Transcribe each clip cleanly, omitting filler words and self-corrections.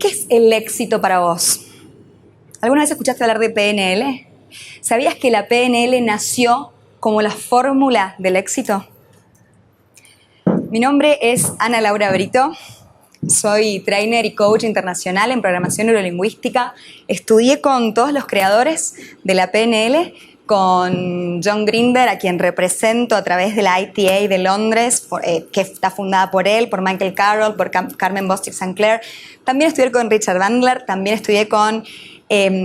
¿Qué es el éxito para vos? ¿Alguna vez escuchaste hablar de PNL? ¿Sabías que la PNL nació como la fórmula del éxito? Mi nombre es Ana Laura Brito. Soy trainer y coach internacional en programación neurolingüística. Estudié con todos los creadores de la PNL, con John Grinder, a quien represento a través de la ITA de Londres, que está fundada por él, por Michael Carroll, por Carmen Bostic Sinclair. También estudié con Richard Bandler, también estudié con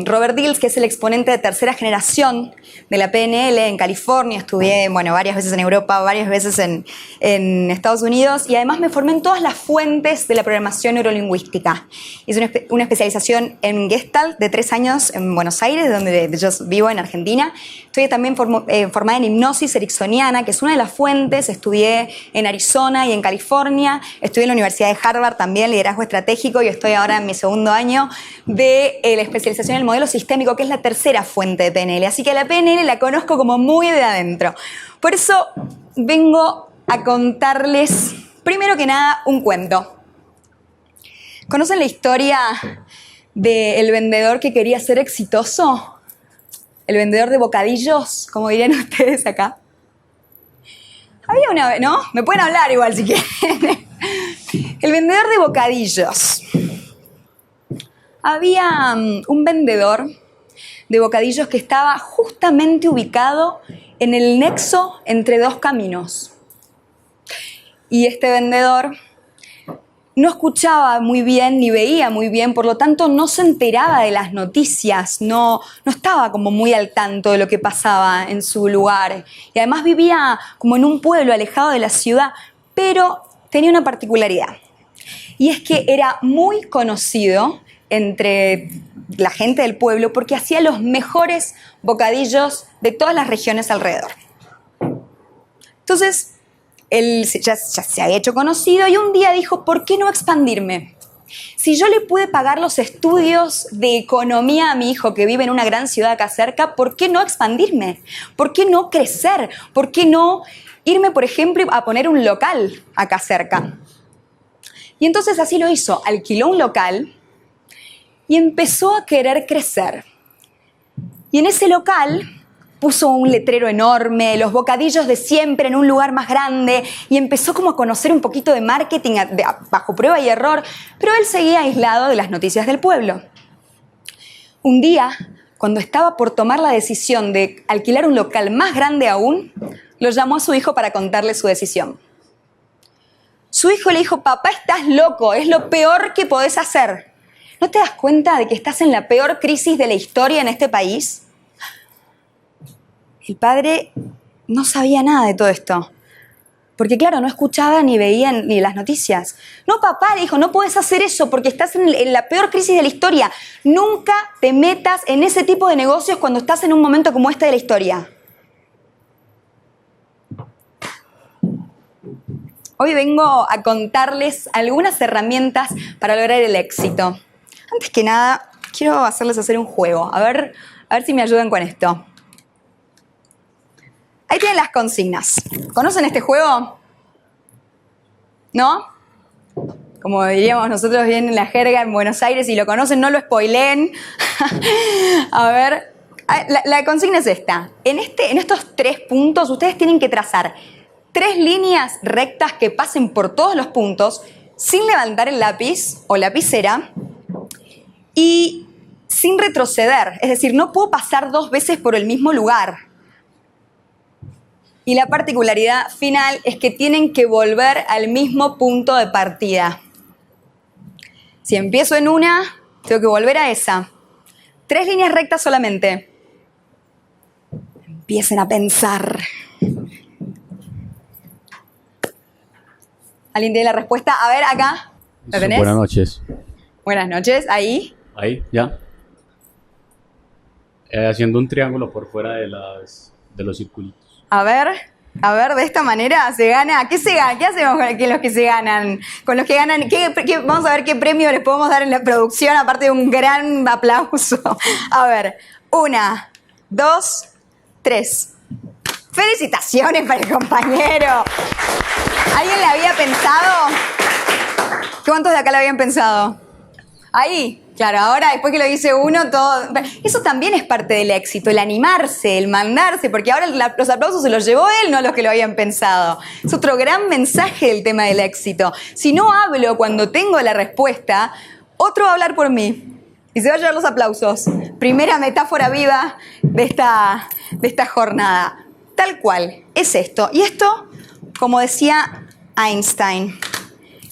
Robert Dills, que es el exponente de tercera generación de la PNL en California. Estudié, varias veces en Europa, varias veces en Estados Unidos, y además me formé en todas las fuentes de la programación neurolingüística. Hice una especialización en Gestalt de 3 años en Buenos Aires, donde yo vivo en Argentina. Estoy también formada en hipnosis ericksoniana, que es una de las fuentes. Estudié en Arizona y en California. Estudié en la Universidad de Harvard también, liderazgo estratégico, y estoy ahora en mi segundo año de la especialización en el modelo sistémico, que es la tercera fuente de PNL. Así que la PNL la conozco como muy de adentro. Por eso vengo a contarles, primero que nada, un cuento. ¿Conocen la historia del vendedor que quería ser exitoso? El vendedor de bocadillos, como dirían ustedes acá. Había una vez, ¿no? Me pueden hablar igual si quieren. El vendedor de bocadillos. Había un vendedor de bocadillos que estaba justamente ubicado en el nexo entre 2 caminos. Y este vendedor no escuchaba muy bien ni veía muy bien, por lo tanto no se enteraba de las noticias, no estaba como muy al tanto de lo que pasaba en su lugar. Y además vivía como en un pueblo alejado de la ciudad, pero tenía una particularidad. Y es que era muy conocido entre la gente del pueblo porque hacía los mejores bocadillos de todas las regiones alrededor. Entonces, él ya se había hecho conocido y un día dijo, ¿por qué no expandirme? Si yo le pude pagar los estudios de economía a mi hijo que vive en una gran ciudad acá cerca, ¿por qué no expandirme? ¿Por qué no crecer? ¿Por qué no irme, por ejemplo, a poner un local acá cerca? Y entonces así lo hizo, alquiló un local y empezó a querer crecer. Y en ese local puso un letrero enorme, los bocadillos de siempre en un lugar más grande, y empezó como a conocer un poquito de marketing bajo prueba y error, pero él seguía aislado de las noticias del pueblo. Un día, cuando estaba por tomar la decisión de alquilar un local más grande aún, lo llamó a su hijo para contarle su decisión. Su hijo le dijo, papá, estás loco, es lo peor que podés hacer. ¿No te das cuenta de que estás en la peor crisis de la historia en este país? El padre no sabía nada de todo esto, porque claro, no escuchaba ni veía ni las noticias. No, papá, le dijo, no puedes hacer eso porque estás en la peor crisis de la historia. Nunca te metas en ese tipo de negocios cuando estás en un momento como este de la historia. Hoy vengo a contarles algunas herramientas para lograr el éxito. Antes que nada, quiero hacerles hacer un juego. A ver si me ayudan con esto. Ahí tienen las consignas. ¿Conocen este juego? ¿No? Como diríamos nosotros bien en la jerga en Buenos Aires, si lo conocen, no lo spoileen. A ver, la consigna es esta. En estos 3 puntos, ustedes tienen que trazar 3 líneas rectas que pasen por todos los puntos, sin levantar el lápiz o lapicera y sin retroceder. Es decir, no puedo pasar 2 veces por el mismo lugar. Y la particularidad final es que tienen que volver al mismo punto de partida. Si empiezo en una, tengo que volver a esa. 3 líneas rectas solamente. Empiecen a pensar. ¿Alguien tiene la respuesta? A ver, acá. ¿La tenés? Buenas noches. Buenas noches. Ahí. Ahí, ya. Haciendo un triángulo por fuera de los circulitos. A ver, de esta manera se gana. ¿Qué se gana? ¿Qué hacemos con los que se ganan? Con los que ganan, vamos a ver qué premio les podemos dar en la producción, aparte de un gran aplauso. A ver, 1, 2, 3. ¡Felicitaciones para el compañero! ¿Alguien le había pensado? ¿Cuántos de acá le habían pensado? Ahí, claro, ahora después que lo dice uno, todo... Eso también es parte del éxito, el animarse, el mandarse, porque ahora los aplausos se los llevó él, no los que lo habían pensado. Es otro gran mensaje del tema del éxito. Si no hablo cuando tengo la respuesta, otro va a hablar por mí y se va a llevar los aplausos. Primera metáfora viva de esta jornada. Tal cual, es esto. Y esto, como decía Einstein,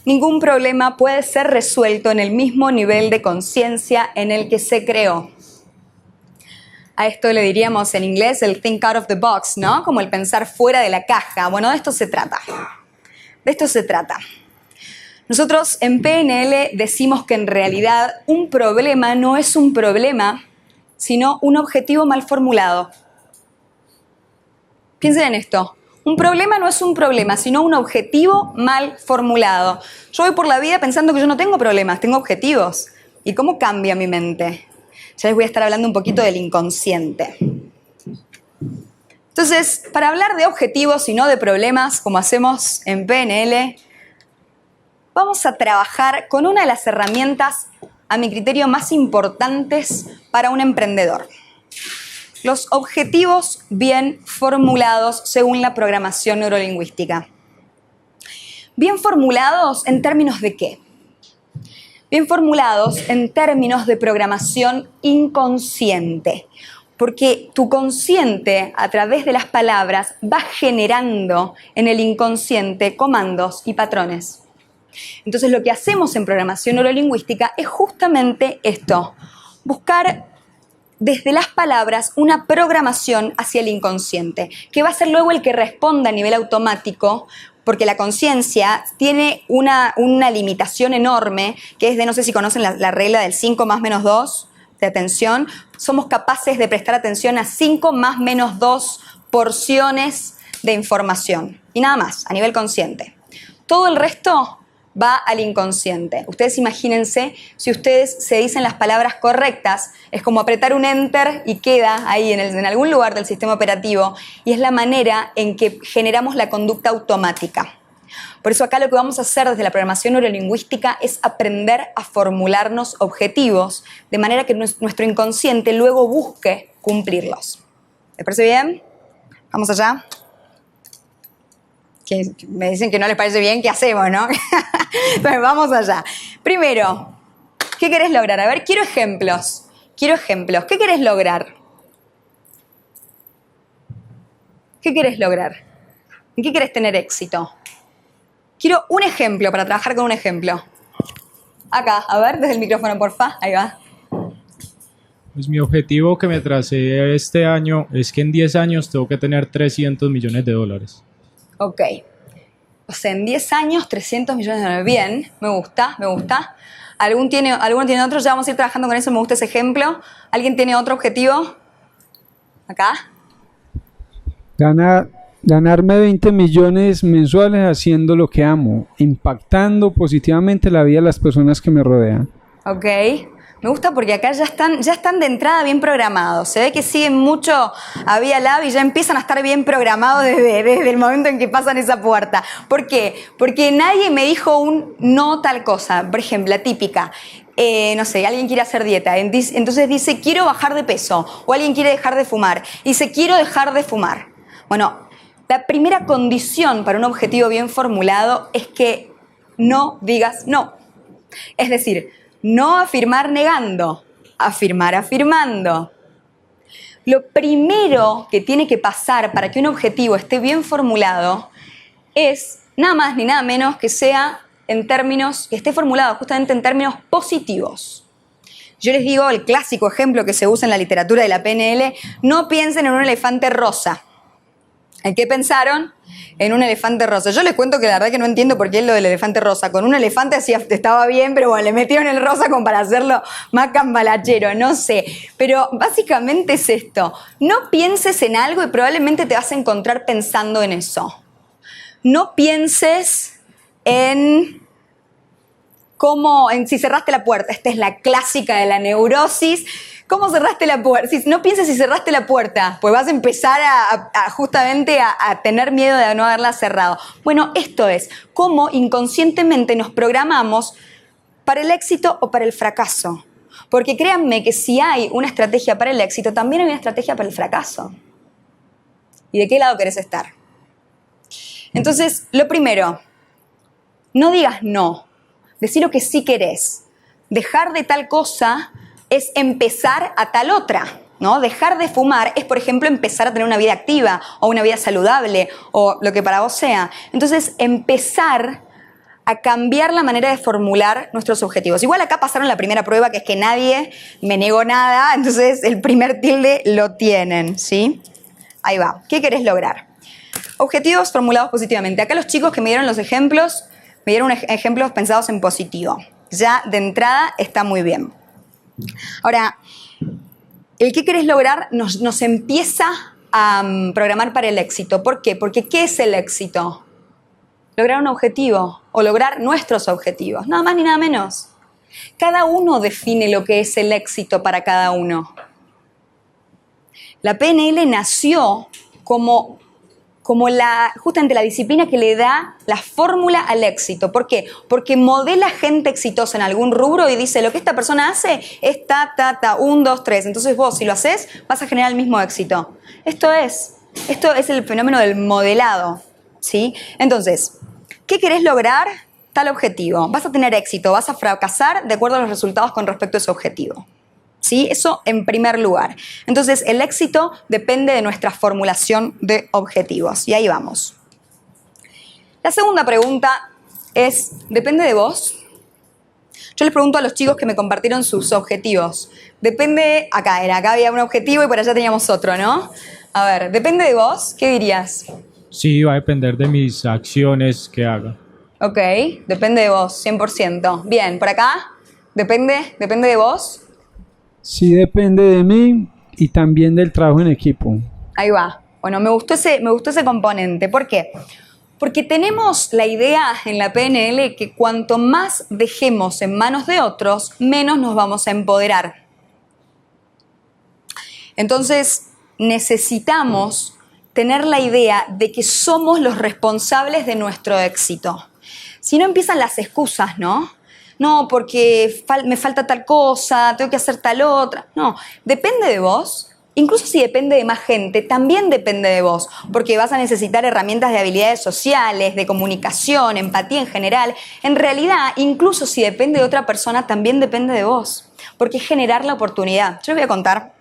ningún problema puede ser resuelto en el mismo nivel de conciencia en el que se creó. A esto le diríamos en inglés el think out of the box, ¿no? Como el pensar fuera de la caja. Bueno, de esto se trata. De esto se trata. Nosotros en PNL decimos que en realidad un problema no es un problema, sino un objetivo mal formulado. Piensen en esto. Un problema no es un problema, sino un objetivo mal formulado. Yo voy por la vida pensando que yo no tengo problemas, tengo objetivos. ¿Y cómo cambia mi mente? Ya les voy a estar hablando un poquito del inconsciente. Entonces, para hablar de objetivos y no de problemas, como hacemos en PNL, vamos a trabajar con una de las herramientas, a mi criterio, más importantes para un emprendedor. Los objetivos bien formulados según la programación neurolingüística. Bien formulados en términos de ¿qué? Bien formulados en términos de programación inconsciente. Porque tu consciente, a través de las palabras, va generando en el inconsciente comandos y patrones. Entonces, lo que hacemos en programación neurolingüística es justamente esto. Buscar desde las palabras una programación hacia el inconsciente, que va a ser luego el que responda a nivel automático, porque la conciencia tiene una limitación enorme, que es de, no sé si conocen la regla del 5 más menos 2 de atención. Somos capaces de prestar atención a 5 más menos 2 porciones de información, y nada más, a nivel consciente. Todo el resto va al inconsciente. Ustedes imagínense, si ustedes se dicen las palabras correctas, es como apretar un enter y queda ahí en algún lugar del sistema operativo, y es la manera en que generamos la conducta automática. Por eso acá lo que vamos a hacer desde la programación neurolingüística es aprender a formularnos objetivos, de manera que nuestro inconsciente luego busque cumplirlos. ¿Les parece bien? ¿Vamos allá? Que me dicen que no les parece bien, ¿qué hacemos, no? Entonces, vamos allá. Primero, ¿qué querés lograr? A ver, quiero ejemplos. ¿Qué querés lograr? ¿Qué querés lograr? ¿En qué querés tener éxito? Quiero un ejemplo para trabajar con un ejemplo. Acá, a ver, desde el micrófono, porfa. Ahí va. Pues mi objetivo que me tracé este año es que en 10 años tengo que tener $300 millones. Ok. O sea, en 10 años, 300 millones de dólares. Bien, me gusta. ¿Alguno tiene otro? Ya vamos a ir trabajando con eso, me gusta ese ejemplo. ¿Alguien tiene otro objetivo? Acá. Ganarme 20 millones mensuales haciendo lo que amo, impactando positivamente la vida de las personas que me rodean. Ok. Me gusta porque acá ya están de entrada bien programados. Se ve que siguen mucho a Vía Lab y ya empiezan a estar bien programados desde el momento en que pasan esa puerta. ¿Por qué? Porque nadie me dijo un no tal cosa. Por ejemplo, la típica. No sé, alguien quiere hacer dieta. Entonces dice, quiero bajar de peso. O alguien quiere dejar de fumar. Dice, quiero dejar de fumar. Bueno, la primera condición para un objetivo bien formulado es que no digas no. Es decir, no afirmar negando, afirmar afirmando. Lo primero que tiene que pasar para que un objetivo esté bien formulado es nada más ni nada menos que que esté formulado justamente en términos positivos. Yo les digo el clásico ejemplo que se usa en la literatura de la PNL, no piensen en un elefante rosa. ¿En qué pensaron? En un elefante rosa. Yo les cuento que la verdad que no entiendo por qué es lo del elefante rosa. Con un elefante estaba bien, pero bueno, le metieron el rosa como para hacerlo más cambalachero, no sé. Pero básicamente es esto. No pienses en algo y probablemente te vas a encontrar pensando en eso. No pienses en si cerraste la puerta. Esta es la clásica de la neurosis. ¿Cómo cerraste la puerta? No pienses si cerraste la puerta, pues vas a empezar justamente a tener miedo de no haberla cerrado. Bueno, esto es cómo inconscientemente nos programamos para el éxito o para el fracaso. Porque créanme que si hay una estrategia para el éxito, también hay una estrategia para el fracaso. ¿Y de qué lado querés estar? Entonces, lo primero, no digas no. Decí lo que sí querés. Dejar de tal cosa es empezar a tal otra, ¿no? Dejar de fumar es, por ejemplo, empezar a tener una vida activa o una vida saludable o lo que para vos sea. Entonces, empezar a cambiar la manera de formular nuestros objetivos. Igual acá pasaron la primera prueba, que es que nadie me negó nada, entonces el primer tilde lo tienen, ¿sí? Ahí va. ¿Qué querés lograr? Objetivos formulados positivamente. Acá los chicos que me dieron los ejemplos, me dieron ejemplos pensados en positivo. Ya de entrada está muy bien. Ahora, el qué querés lograr nos empieza a programar para el éxito. ¿Por qué? Porque ¿qué es el éxito? Lograr un objetivo o lograr nuestros objetivos. Nada más ni nada menos. Cada uno define lo que es el éxito para cada uno. La PNL nació como justamente la disciplina que le da la fórmula al éxito. ¿Por qué? Porque modela gente exitosa en algún rubro y dice, lo que esta persona hace es 1, 2, 3. Entonces vos, si lo haces, vas a generar el mismo éxito. Esto es el fenómeno del modelado, ¿sí? Entonces, ¿qué querés lograr? Tal objetivo. Vas a tener éxito, vas a fracasar de acuerdo a los resultados con respecto a ese objetivo. ¿Sí? Eso en primer lugar. Entonces, el éxito depende de nuestra formulación de objetivos. Y ahí vamos. La segunda pregunta es, ¿depende de vos? Yo les pregunto a los chicos que me compartieron sus objetivos. Depende, acá había un objetivo y por allá teníamos otro, ¿no? A ver, ¿depende de vos? ¿Qué dirías? Sí, va a depender de mis acciones que haga. Ok, depende de vos, 100%. Bien, por acá, ¿depende de vos? Sí, depende de mí y también del trabajo en equipo. Ahí va. Bueno, me gustó ese componente. ¿Por qué? Porque tenemos la idea en la PNL que cuanto más dejemos en manos de otros, menos nos vamos a empoderar. Entonces, necesitamos tener la idea de que somos los responsables de nuestro éxito. Si no, empiezan las excusas, ¿no? No, porque me falta tal cosa, tengo que hacer tal otra. No, depende de vos. Incluso si depende de más gente, también depende de vos, porque vas a necesitar herramientas de habilidades sociales, de comunicación, empatía en general. En realidad, incluso si depende de otra persona, también depende de vos, porque es generar la oportunidad. Yo les voy a contar,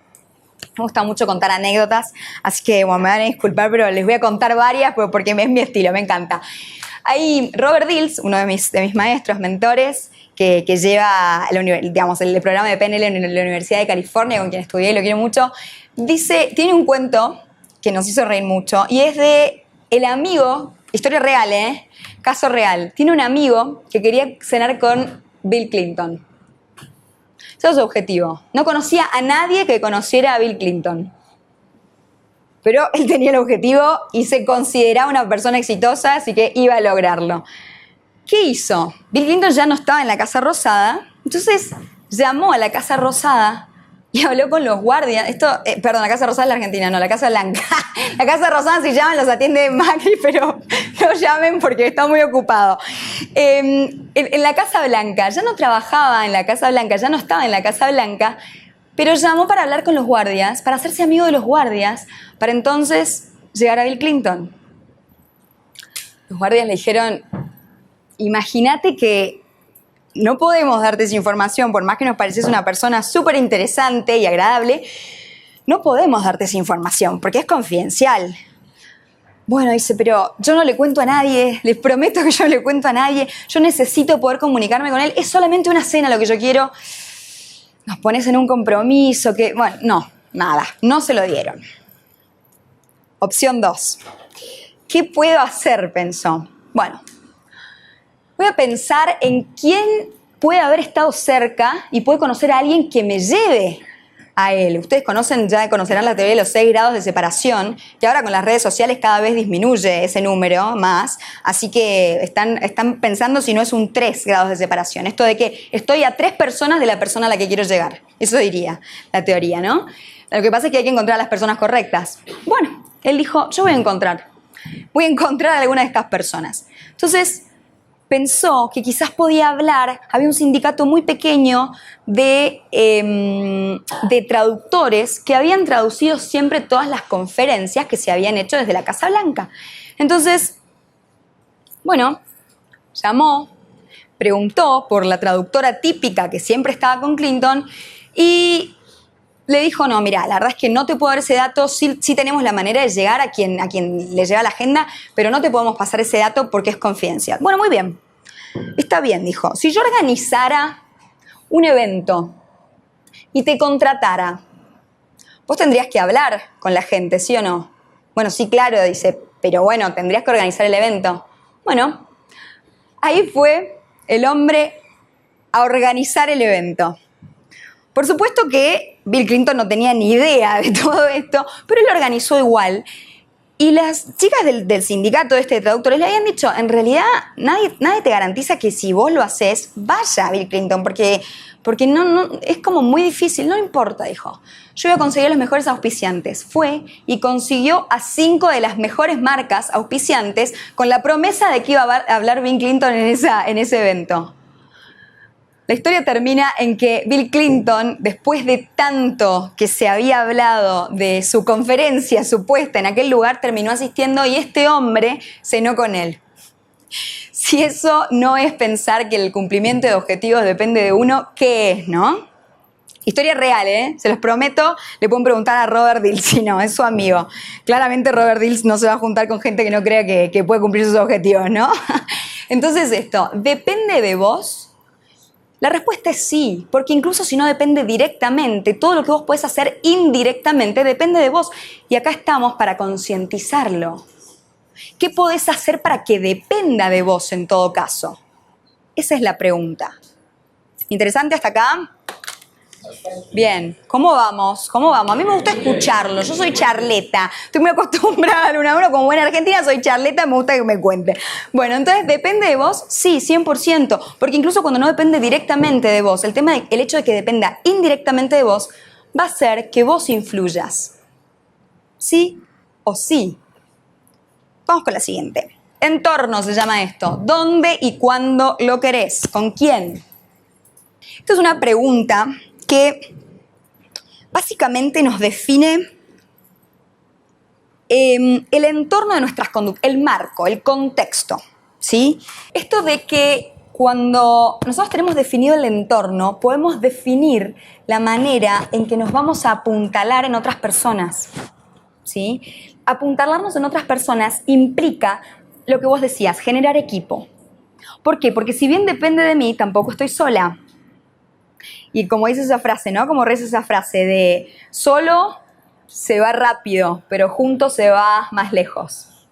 me gusta mucho contar anécdotas, así que bueno, me van a disculpar, pero les voy a contar varias porque es mi estilo, me encanta. Hay Robert Dills, uno de mis maestros, mentores, que lleva el programa de PNL en la Universidad de California, con quien estudié y lo quiero mucho, tiene un cuento que nos hizo reír mucho y es de el amigo, historia real, caso real. Tiene un amigo que quería cenar con Bill Clinton. Ese es su objetivo. No conocía a nadie que conociera a Bill Clinton. Pero él tenía el objetivo y se consideraba una persona exitosa, así que iba a lograrlo. ¿Qué hizo? Bill Clinton ya no estaba en la Casa Rosada, entonces llamó a la Casa Rosada y habló con los guardias. Perdón, la Casa Rosada es la Argentina, no, la Casa Blanca. La Casa Rosada, si llaman, los atiende Macri, pero no llamen porque está muy ocupado. En la Casa Blanca, ya no trabajaba en la Casa Blanca, ya no estaba en la Casa Blanca, pero llamó para hablar con los guardias, para hacerse amigo de los guardias, para entonces llegar a Bill Clinton. Los guardias le dijeron, imagínate que no podemos darte esa información, por más que nos pareces una persona súper interesante y agradable, no podemos darte esa información porque es confidencial. Bueno, dice, pero yo no le cuento a nadie, les prometo que yo no le cuento a nadie, yo necesito poder comunicarme con él, es solamente una cena lo que yo quiero. Nos pones en un compromiso que, bueno, no, nada, no se lo dieron. Opción 2. ¿Qué puedo hacer? Pensó. Bueno, voy a pensar en quién puede haber estado cerca y puede conocer a alguien que me lleve a él. Ustedes conocerán la teoría de los 6 grados de separación, que ahora con las redes sociales cada vez disminuye ese número más, así que están pensando si no es un 3 grados de separación. Esto de que estoy a 3 personas de la persona a la que quiero llegar. Eso diría la teoría, ¿no? Lo que pasa es que hay que encontrar a las personas correctas. Bueno, él dijo, yo voy a encontrar a alguna de estas personas. Entonces, pensó que quizás podía hablar, había un sindicato muy pequeño de traductores que habían traducido siempre todas las conferencias que se habían hecho desde la Casa Blanca. Entonces, bueno, llamó, preguntó por la traductora típica que siempre estaba con Clinton y le dijo, no, mira, la verdad es que no te puedo dar ese dato, sí tenemos la manera de llegar a quien le llega la agenda, pero no te podemos pasar ese dato porque es confidencial. Bueno, muy bien, está bien, dijo. Si yo organizara un evento y te contratara, vos tendrías que hablar con la gente, ¿sí o no? Bueno, sí, claro, dice, pero bueno, tendrías que organizar el evento. Bueno, ahí fue el hombre a organizar el evento. Por supuesto que Bill Clinton no tenía ni idea de todo esto, pero él lo organizó igual. Y las chicas del sindicato de traductores le habían dicho, en realidad nadie te garantiza que si vos lo haces, vaya Bill Clinton, porque no, es como muy difícil, no importa, dijo. Yo voy a conseguir los mejores auspiciantes. Fue y consiguió a 5 de las mejores marcas auspiciantes con la promesa de que iba a hablar Bill Clinton en ese evento. La historia termina en que Bill Clinton, después de tanto que se había hablado de su conferencia supuesta en aquel lugar, terminó asistiendo y este hombre cenó con él. Si eso no es pensar que el cumplimiento de objetivos depende de uno, ¿qué es, no? Historia real, ¿eh? Se los prometo. Le pueden preguntar a Robert Dills, si no, es su amigo. Claramente Robert Dills no se va a juntar con gente que no crea que puede cumplir sus objetivos, ¿no? Entonces esto, ¿depende de vos? La respuesta es sí, porque incluso si no depende directamente, todo lo que vos podés hacer indirectamente depende de vos. Y acá estamos para concientizarlo. ¿Qué podés hacer para que dependa de vos en todo caso? Esa es la pregunta. ¿Interesante hasta acá? Bien, ¿cómo vamos? ¿Cómo vamos? A mí me gusta escucharlo, yo soy charleta, estoy muy acostumbrada al 1 a 1, como buena argentina soy charleta, me gusta que me cuente. Bueno, entonces, ¿depende de vos? Sí, 100%, porque incluso cuando no depende directamente de vos, el hecho de que dependa indirectamente de vos, va a hacer que vos influyas. ¿Sí o sí? Vamos con la siguiente. Entorno se llama esto. ¿Dónde y cuándo lo querés? ¿Con quién? Esta es una pregunta que básicamente nos define el entorno de nuestras conductas, el marco, el contexto, ¿sí? Esto de que cuando nosotros tenemos definido el entorno, podemos definir la manera en que nos vamos a apuntalar en otras personas, ¿sí? Apuntalarnos en otras personas implica lo que vos decías, generar equipo. ¿Por qué? Porque si bien depende de mí, tampoco estoy sola. Y como dice esa frase, ¿no? Como reza esa frase de solo se va rápido, pero juntos se va más lejos,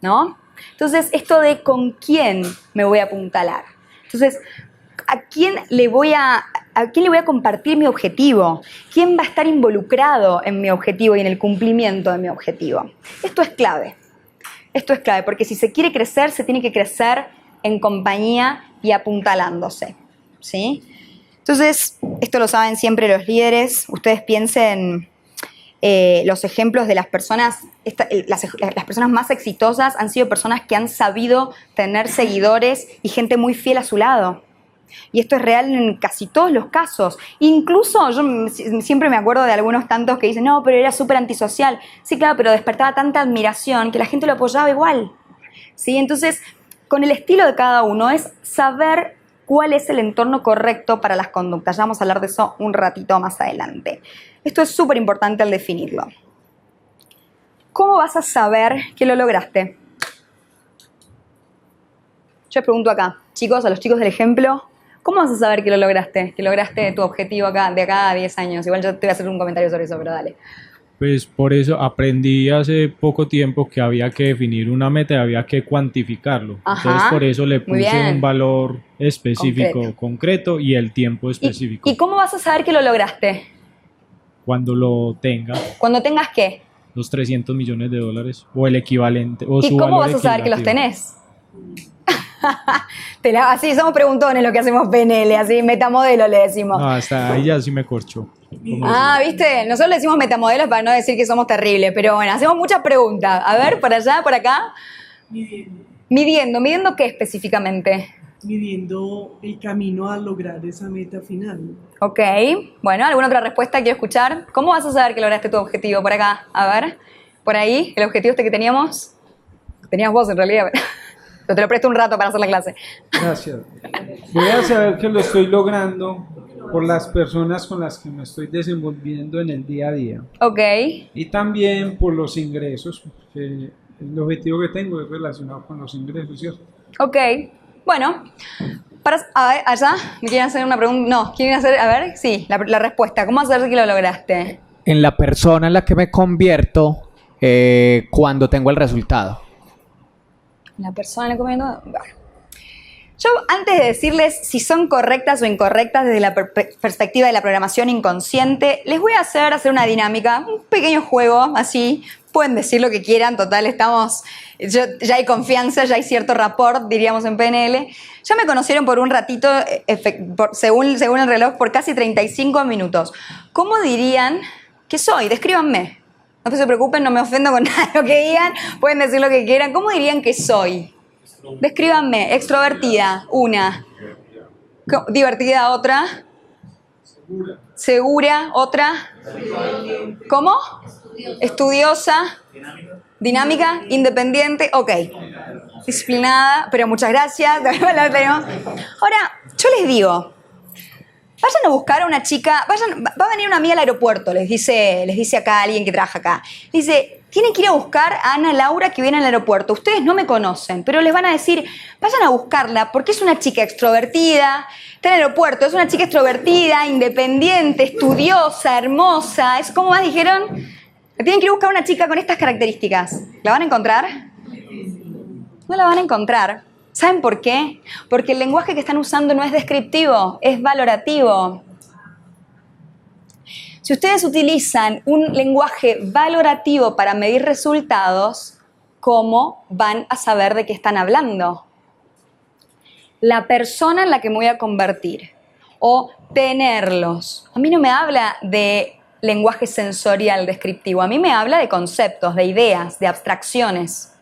¿no? Entonces, esto de con quién me voy a apuntalar. Entonces, ¿a quién le voy a compartir mi objetivo? ¿Quién va a estar involucrado en mi objetivo y en el cumplimiento de mi objetivo? Esto es clave. Esto es clave, porque si se quiere crecer, se tiene que crecer en compañía y apuntalándose, ¿sí? Entonces, esto lo saben siempre los líderes. Ustedes piensen los ejemplos de las personas, las personas más exitosas han sido personas que han sabido tener seguidores y gente muy fiel a su lado. Y esto es real en casi todos los casos. Incluso yo siempre me acuerdo de algunos tantos que dicen, no, pero era súper antisocial. Sí, claro, pero despertaba tanta admiración que la gente lo apoyaba igual, ¿sí? Entonces, con el estilo de cada uno es saber cuál es el entorno correcto para las conductas. Ya vamos a hablar de eso un ratito más adelante. Esto es súper importante al definirlo. ¿Cómo vas a saber que lo lograste? Yo les pregunto acá, chicos, a los chicos del ejemplo, ¿cómo vas a saber que lo lograste? Que lograste tu objetivo acá, de acá a 10 años. Igual yo te voy a hacer un comentario sobre eso, pero dale. Pues por eso aprendí hace poco tiempo que había que definir una meta y había que cuantificarlo. Ajá, entonces por eso le puse bien. un valor específico, concreto y el tiempo específico. ¿Y cómo vas a saber que lo lograste? Cuando lo tenga, Cuando tengas ¿qué? los $300 millones o el equivalente. O ¿Y su cómo valor vas a saber que los equitativo. tenés? Así, somos preguntones lo que hacemos PNL, así, metamodelo le decimos. No, hasta ahí ya sí me corchó. ¿Viste? Nosotros le decimos metamodelos para no decir que somos terribles, pero bueno, hacemos muchas preguntas. A ver, por allá, por acá. ¿Midiendo qué específicamente? Midiendo el camino a lograr esa meta final. Ok, bueno, ¿alguna otra respuesta quiero escuchar? ¿Cómo vas a saber que lograste tu objetivo? Por acá, a ver, por ahí, el objetivo este que teníamos. Tenías vos en realidad, pero te lo presto un rato para hacer la clase. Gracias. Voy a saber que lo estoy logrando por las personas con las que me estoy desenvolviendo en el día a día. Ok, Y también por los ingresos, porque el objetivo que tengo es relacionado con los ingresos, ¿cierto? ok, bueno. A ver, allá, ¿me quieren hacer una pregunta? No, ¿quieren hacer, a ver, sí, la respuesta. ¿Cómo hacer que lo lograste? En la persona en la que me convierto cuando tengo el resultado. La persona le comiendo. Bueno. Yo, antes de decirles si son correctas o incorrectas desde la perspectiva de la programación inconsciente, les voy a hacer una dinámica, un pequeño juego, así. Pueden decir lo que quieran, total, ya hay confianza, ya hay cierto rapport, diríamos en PNL. Ya me conocieron por un ratito, según el reloj, por casi 35 minutos. ¿Cómo dirían que soy? Descríbanme. No se preocupen, no me ofendo con nada de lo que digan, pueden decir lo que quieran. ¿Cómo dirían que soy? Descríbanme. Extrovertida, una. Divertida, otra. Segura, otra. ¿Cómo? Estudiosa. Dinámica. Independiente. Ok. Disciplinada, pero muchas gracias. Ahora, yo les digo, vayan a buscar a una chica, va a venir una amiga al aeropuerto, les dice acá alguien que trabaja acá. Dice, tienen que ir a buscar a Ana Laura que viene al aeropuerto. Ustedes no me conocen, pero les van a decir, vayan a buscarla porque es una chica extrovertida, está en el aeropuerto, es una chica extrovertida, independiente, estudiosa, hermosa. ¿Cómo más dijeron? Tienen que ir a buscar a una chica con estas características. ¿La van a encontrar? No la van a encontrar. ¿Saben por qué? Porque el lenguaje que están usando no es descriptivo, es valorativo. Si ustedes utilizan un lenguaje valorativo para medir resultados, ¿cómo van a saber de qué están hablando? La persona en la que me voy a convertir o tenerlos. A mí no me habla de lenguaje sensorial descriptivo, a mí me habla de conceptos, de ideas, de abstracciones.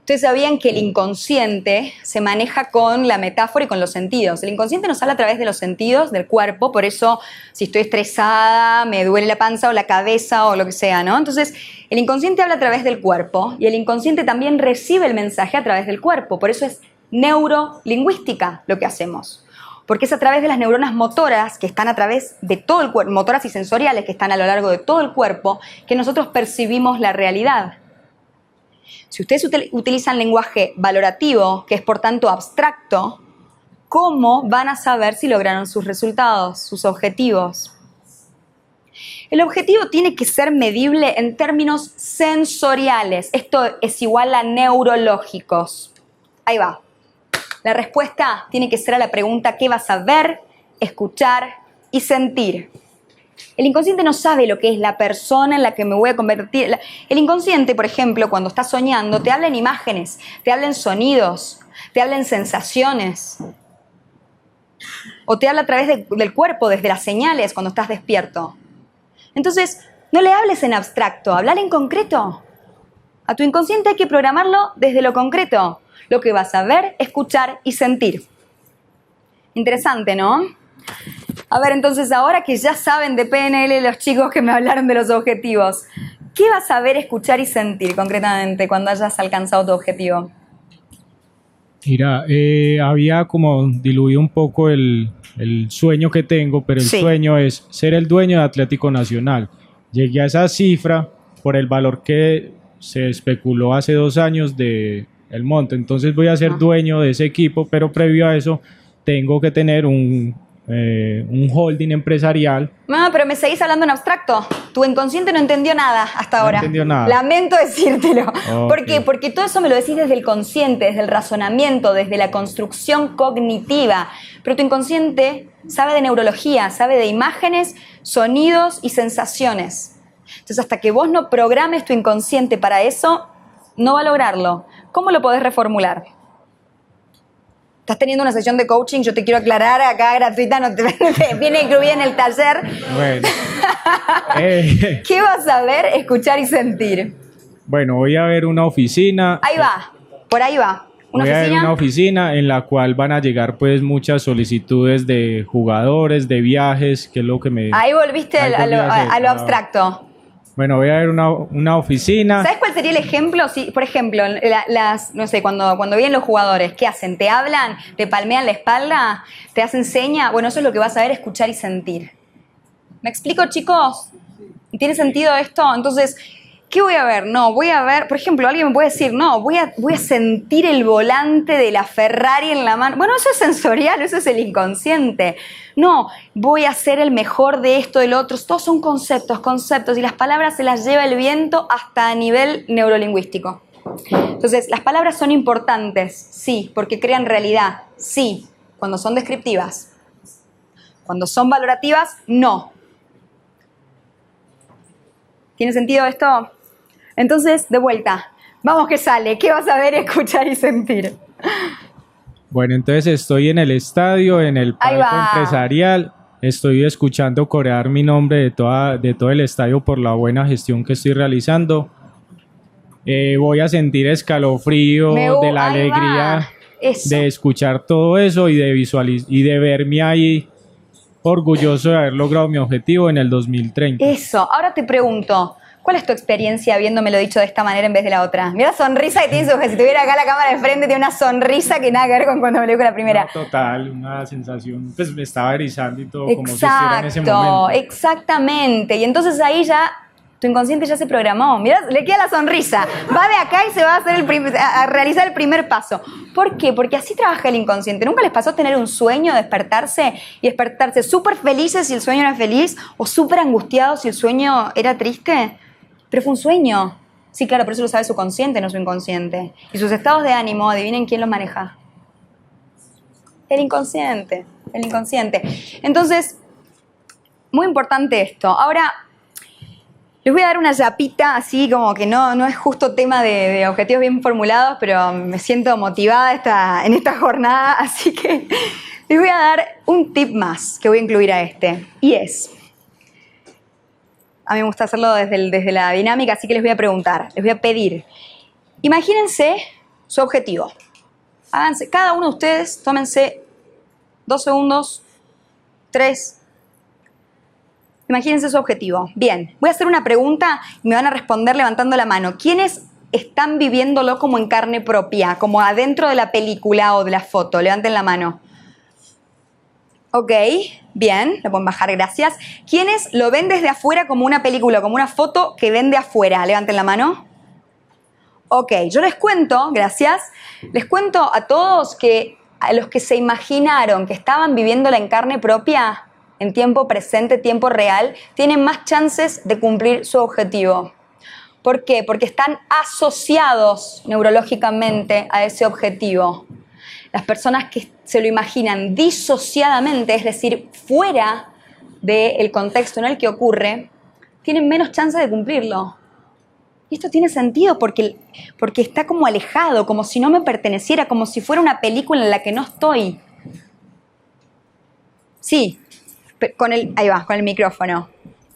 Ustedes sabían que el inconsciente se maneja con la metáfora y con los sentidos. El inconsciente nos habla a través de los sentidos del cuerpo, por eso si estoy estresada, me duele la panza o la cabeza o lo que sea, ¿no? Entonces, el inconsciente habla a través del cuerpo y el inconsciente también recibe el mensaje a través del cuerpo. Por eso es neurolingüística lo que hacemos. Porque es a través de las neuronas motoras que están a través de todo el cuerpo, motoras y sensoriales que están a lo largo de todo el cuerpo, que nosotros percibimos la realidad. Si ustedes utilizan lenguaje valorativo, que es por tanto abstracto, ¿cómo van a saber si lograron sus resultados, sus objetivos? El objetivo tiene que ser medible en términos sensoriales. Esto es igual a neurológicos. Ahí va. La respuesta tiene que ser a la pregunta ¿qué vas a ver, escuchar y sentir? El inconsciente no sabe lo que es la persona en la que me voy a convertir. El inconsciente, por ejemplo, cuando está soñando, te habla en imágenes, te habla en sonidos, te habla en sensaciones. O te habla a través del cuerpo, desde las señales, cuando estás despierto. Entonces, no le hables en abstracto, háblale en concreto. A tu inconsciente hay que programarlo desde lo concreto, lo que vas a ver, escuchar y sentir. Interesante, ¿no? A ver, entonces ahora que ya saben de PNL los chicos que me hablaron de los objetivos, ¿qué vas a ver, escuchar y sentir concretamente cuando hayas alcanzado tu objetivo? Mira, había como diluido un poco el sueño que tengo, pero el sueño es ser el dueño de Atlético Nacional. Llegué a esa cifra por el valor que se especuló hace 2 años de el monte. Entonces voy a ser dueño de ese equipo, pero previo a eso tengo que tener un holding empresarial. No, pero me seguís hablando en abstracto. Tu inconsciente no entendió nada hasta ahora. No entendió nada. Lamento decírtelo. Okay. ¿Por qué? Porque todo eso me lo decís desde el consciente, desde el razonamiento, desde la construcción cognitiva. Pero tu inconsciente sabe de neurología, sabe de imágenes, sonidos y sensaciones. Entonces, hasta que vos no programes tu inconsciente para eso, no va a lograrlo. ¿Cómo lo podés reformular? Estás teniendo una sesión de coaching, yo te quiero aclarar, acá gratuita, no te viene incluida en el taller. Bueno. ¿Qué vas a ver, escuchar y sentir? Bueno, voy a ver una oficina. Ahí va, por ahí va. ¿Una Voy a ir a oficina? una oficina en la cual van a llegar pues muchas solicitudes de jugadores, de viajes, que es lo que me... Ahí volviste Ahí a volví a hacer, lo ah. abstracto. Bueno, voy a ver una oficina. ¿Sabes cuál sería el ejemplo? Si, por ejemplo, no sé, cuando vienen los jugadores, ¿qué hacen? ¿Te hablan? ¿Te palmean la espalda? ¿Te hacen seña? Bueno, eso es lo que vas a ver, escuchar y sentir. ¿Me explico, chicos? ¿Tiene sentido esto? Entonces, ¿qué voy a ver? No, voy a ver, por ejemplo, alguien me puede decir, no, voy a sentir el volante de la Ferrari en la mano. Bueno, eso es sensorial, eso es el inconsciente. No, voy a ser el mejor de esto, del otro. Todos son conceptos, y las palabras se las lleva el viento hasta a nivel neurolingüístico. Entonces, las palabras son importantes, sí, porque crean realidad, sí, cuando son descriptivas. Cuando son valorativas, no. ¿Tiene sentido esto? Entonces, de vuelta, vamos que sale. ¿Qué vas a ver, escuchar y sentir? Bueno, entonces estoy en el estadio, en el Ahí palco va. empresarial. Estoy escuchando corear mi nombre de todo el estadio por la buena gestión que estoy realizando. Voy a sentir escalofrío de la Ahí va. alegría Eso. de escuchar todo eso y de verme ahí orgulloso de haber logrado mi objetivo en el 2030. Eso. Ahora te pregunto, ¿cuál es tu experiencia habiéndomelo dicho de esta manera en vez de la otra? Mira la sonrisa que tiene su... Si tuviera acá la cámara de frente, tiene una sonrisa que nada que ver con cuando me lo dijo la primera. No, total, una sensación, pues me estaba erizando y todo, como si estuviera en ese Exacto, momento. exactamente. Y entonces ahí ya tu inconsciente ya se programó. Mirá, le queda la sonrisa. Va de acá y se va a hacer a realizar el primer paso. ¿Por qué? Porque así trabaja el inconsciente. ¿Nunca les pasó tener un sueño, despertarse y despertarse súper felices si el sueño era feliz o súper angustiados si el sueño era triste? Pero fue un sueño. Sí, claro, pero eso lo sabe su consciente, no su inconsciente. Y sus estados de ánimo, adivinen quién los maneja. El inconsciente, el inconsciente. Entonces, muy importante esto. Ahora, les voy a dar una yapita, así como que no es justo tema de objetivos bien formulados, pero me siento motivada en esta jornada, así que les voy a dar un tip más que voy a incluir a este. Y es, a mí me gusta hacerlo desde la dinámica, así que les voy a preguntar, les voy a pedir. Imagínense su objetivo. Háganse, cada uno de ustedes, tómense 2 segundos, 3. Imagínense su objetivo. Bien, voy a hacer una pregunta y me van a responder levantando la mano. ¿Quiénes están viviéndolo como en carne propia, como adentro de la película o de la foto? Levanten la mano. Ok, bien, lo pueden bajar, gracias. ¿Quiénes lo ven desde afuera como una película, como una foto que ven de afuera? Levanten la mano. Ok, yo les cuento, gracias, les cuento a todos que a los que se imaginaron que estaban viviéndola en carne propia, en tiempo presente, tiempo real, tienen más chances de cumplir su objetivo. ¿Por qué? Porque están asociados neurológicamente a ese objetivo. Las personas que se lo imaginan disociadamente, es decir, fuera del contexto en el que ocurre, tienen menos chance de cumplirlo. Y esto tiene sentido porque está como alejado, como si no me perteneciera, como si fuera una película en la que no estoy. Sí, ahí va, con el micrófono.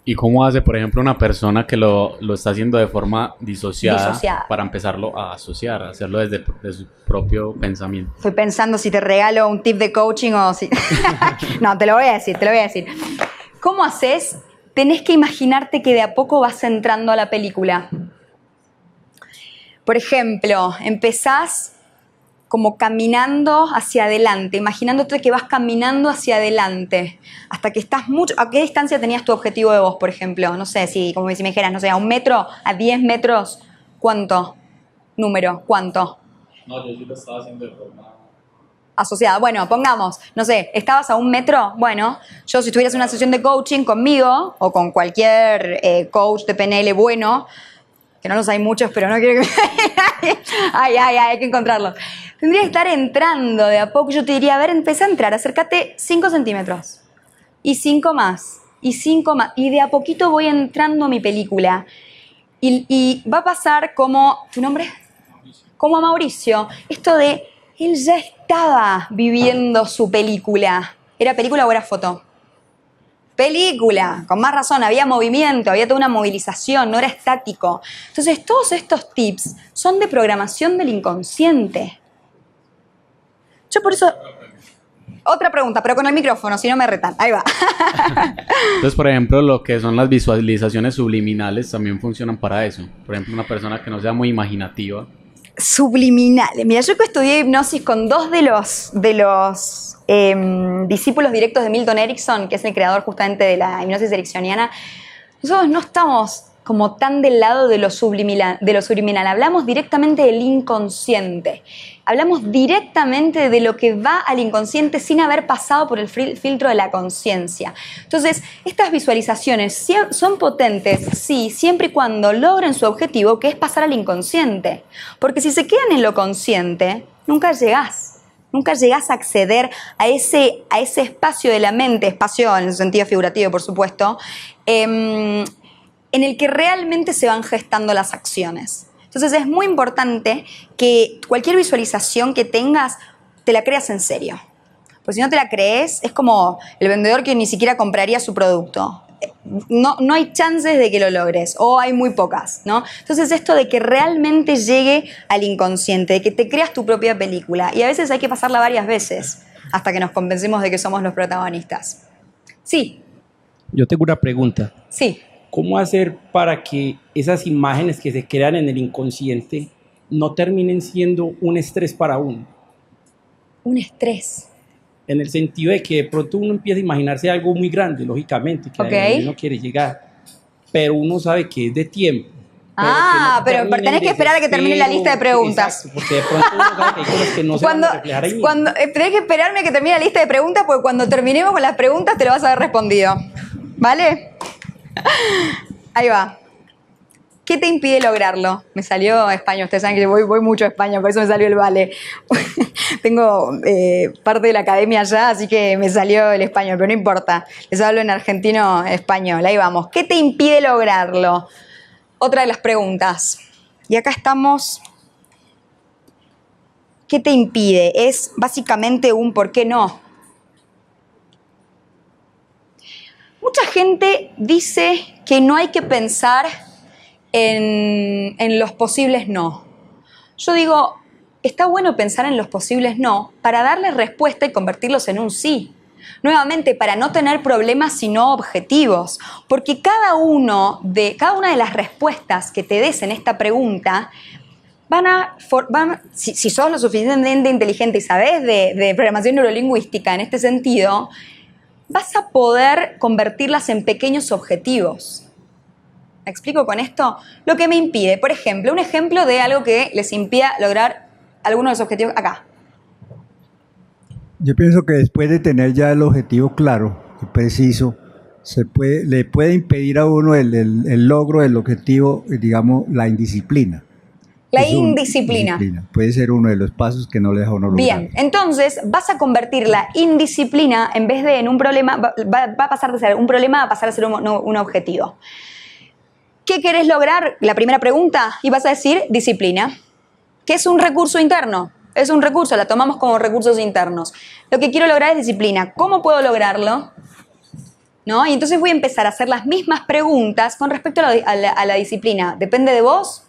¿Y cómo hace, por ejemplo, una persona que lo está haciendo de forma disociada para empezarlo a asociar, a hacerlo desde su propio pensamiento? Estoy pensando si te regalo un tip de coaching o si... No, te lo voy a decir. ¿Cómo haces? Tenés que imaginarte que de a poco vas entrando a la película. Por ejemplo, empezás como caminando hacia adelante, imaginándote que vas caminando hacia adelante, hasta que estás mucho... ¿A qué distancia tenías tu objetivo de vos, por ejemplo? No sé, si me dijeras, no sé, a 1 metro, a 10 metros, ¿cuánto? Número, ¿cuánto? No, yo sí lo estaba haciendo de forma... asociada. Bueno, pongamos, no sé, estabas a 1 metro, bueno, yo si tuvieras una sesión de coaching conmigo, o con cualquier coach de PNL bueno, que no los hay muchos, pero no quiero que... hay que encontrarlos. Tendría que estar entrando de a poco. Yo te diría, a ver, empecé a entrar, acércate 5 centímetros. Y 5 más. Y 5 más. Y de a poquito voy entrando a mi película. Y va a pasar como... ¿Tu nombre? Como a Mauricio. Esto de... Él ya estaba viviendo su película. ¿Era película o era foto? Película, con más razón, había movimiento, había toda una movilización, no era estático. Entonces, todos estos tips son de programación del inconsciente. Yo por eso... Otra pregunta, pero con el micrófono, si no me retan. Ahí va. Entonces, por ejemplo, lo que son las visualizaciones subliminales también funcionan para eso. Por ejemplo, una persona que no sea muy imaginativa. Subliminales. Mira, yo que estudié hipnosis con dos de los discípulos directos de Milton Erickson, que es el creador justamente de la hipnosis ericksoniana, nosotros no estamos como tan del lado de lo subliminal. Hablamos directamente del inconsciente. Hablamos directamente de lo que va al inconsciente sin haber pasado por el filtro de la conciencia. Entonces, estas visualizaciones son potentes, sí, siempre y cuando logren su objetivo, que es pasar al inconsciente. Porque si se quedan en lo consciente, nunca llegás. Nunca llegás a acceder a ese espacio de la mente, espacio en el sentido figurativo, por supuesto, en el que realmente se van gestando las acciones. Entonces es muy importante que cualquier visualización que tengas, te la creas en serio. Porque si no te la crees, es como el vendedor que ni siquiera compraría su producto. No hay chances de que lo logres, o hay muy pocas, ¿no? Entonces esto de que realmente llegue al inconsciente, de que te creas tu propia película, y a veces hay que pasarla varias veces hasta que nos convencemos de que somos los protagonistas. Sí. Yo tengo una pregunta. Sí. ¿Cómo hacer para que esas imágenes que se crean en el inconsciente no terminen siendo un estrés para uno? Un estrés. En el sentido de que de pronto uno empieza a imaginarse algo muy grande, lógicamente, que uno quiere llegar, pero uno sabe que es de tiempo. Pero tenés que esperar a que termine la lista de preguntas. Exacto, porque de pronto uno sabe que hay cosas que no se van a reflejar ahí. Tenés que esperarme a que termine la lista de preguntas, porque cuando terminemos con las preguntas te lo vas a haber respondido. ¿Vale? Ahí va. ¿Qué te impide lograrlo? Me salió español. Ustedes saben que voy mucho a España, por eso me salió el vale. Tengo parte de la academia allá, así que me salió el español, pero no importa. Les hablo en argentino-español. Ahí vamos. ¿Qué te impide lograrlo? Otra de las preguntas. Y acá estamos. ¿Qué te impide? Es básicamente un ¿por qué no? Mucha gente dice que no hay que pensar en los posibles no. Yo digo, está bueno pensar en los posibles no para darle respuesta y convertirlos en un sí. Nuevamente, para no tener problemas sino objetivos. Porque cada una de las respuestas que te des en esta pregunta si sos lo suficientemente inteligente y sabés de programación neurolingüística en este sentido, vas a poder convertirlas en pequeños objetivos. ¿Me explico con esto? Lo que me impide, por ejemplo, un ejemplo de algo que les impida lograr alguno de los objetivos acá. Yo pienso que después de tener ya el objetivo claro y preciso, le puede impedir a uno el logro del objetivo, digamos, la indisciplina. La indisciplina. Puede ser uno de los pasos que no le deja a uno lograr. Bien, entonces vas a convertir la indisciplina, en vez de en un problema, va a pasar de ser un problema a pasar a ser un objetivo. ¿Qué querés lograr? La primera pregunta, y vas a decir disciplina. ¿Qué es un recurso interno? Es un recurso, la tomamos como recursos internos. Lo que quiero lograr es disciplina. ¿Cómo puedo lograrlo? ¿No? Y entonces voy a empezar a hacer las mismas preguntas con respecto a la disciplina. ¿Depende de vos?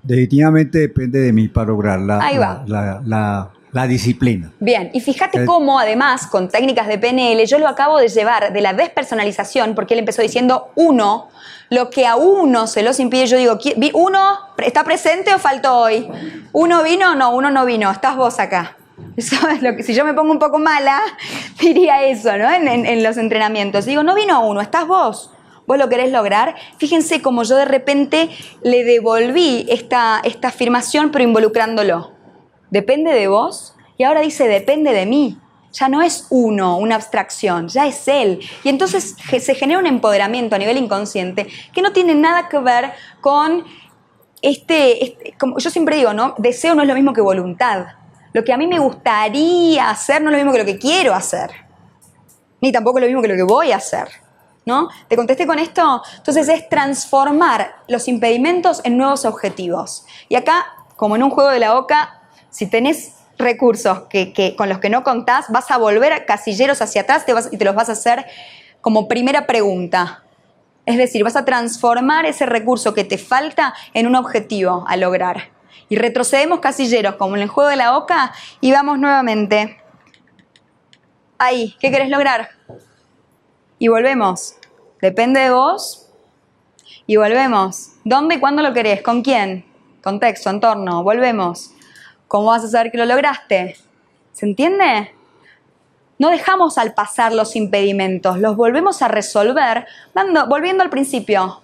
Definitivamente depende de mí para lograr la disciplina. Bien, y fíjate cómo además con técnicas de PNL yo lo acabo de llevar de la despersonalización, porque él empezó diciendo uno, lo que a uno se los impide. Yo digo, ¿uno está presente o faltó hoy? ¿Uno vino? No, uno no vino, estás vos acá. Eso es lo que, si yo me pongo un poco mala, diría eso, ¿no? En los entrenamientos. Digo, no vino uno, estás vos. ¿Vos lo querés lograr? Fíjense cómo yo de repente le devolví esta afirmación, pero involucrándolo. Depende de vos, y ahora dice depende de mí. Ya no es uno, una abstracción, ya es él. Y entonces se genera un empoderamiento a nivel inconsciente que no tiene nada que ver con como yo siempre digo, ¿no? Deseo no es lo mismo que voluntad. Lo que a mí me gustaría hacer no es lo mismo que lo que quiero hacer. Ni tampoco es lo mismo que lo que voy a hacer. ¿No? ¿Te contesté con esto? Entonces es transformar los impedimentos en nuevos objetivos. Y acá, como en un juego de la oca, si tenés recursos con los que no contás, vas a volver casilleros hacia atrás y te los vas a hacer como primera pregunta. Es decir, vas a transformar ese recurso que te falta en un objetivo a lograr. Y retrocedemos casilleros, como en el juego de la oca, y vamos nuevamente. Ahí, ¿qué querés lograr? Y volvemos. Depende de vos. Y volvemos. ¿Dónde y cuándo lo querés? ¿Con quién? Contexto, entorno. Volvemos. ¿Cómo vas a saber que lo lograste? ¿Se entiende? No dejamos al pasar los impedimentos, los volvemos a resolver volviendo al principio.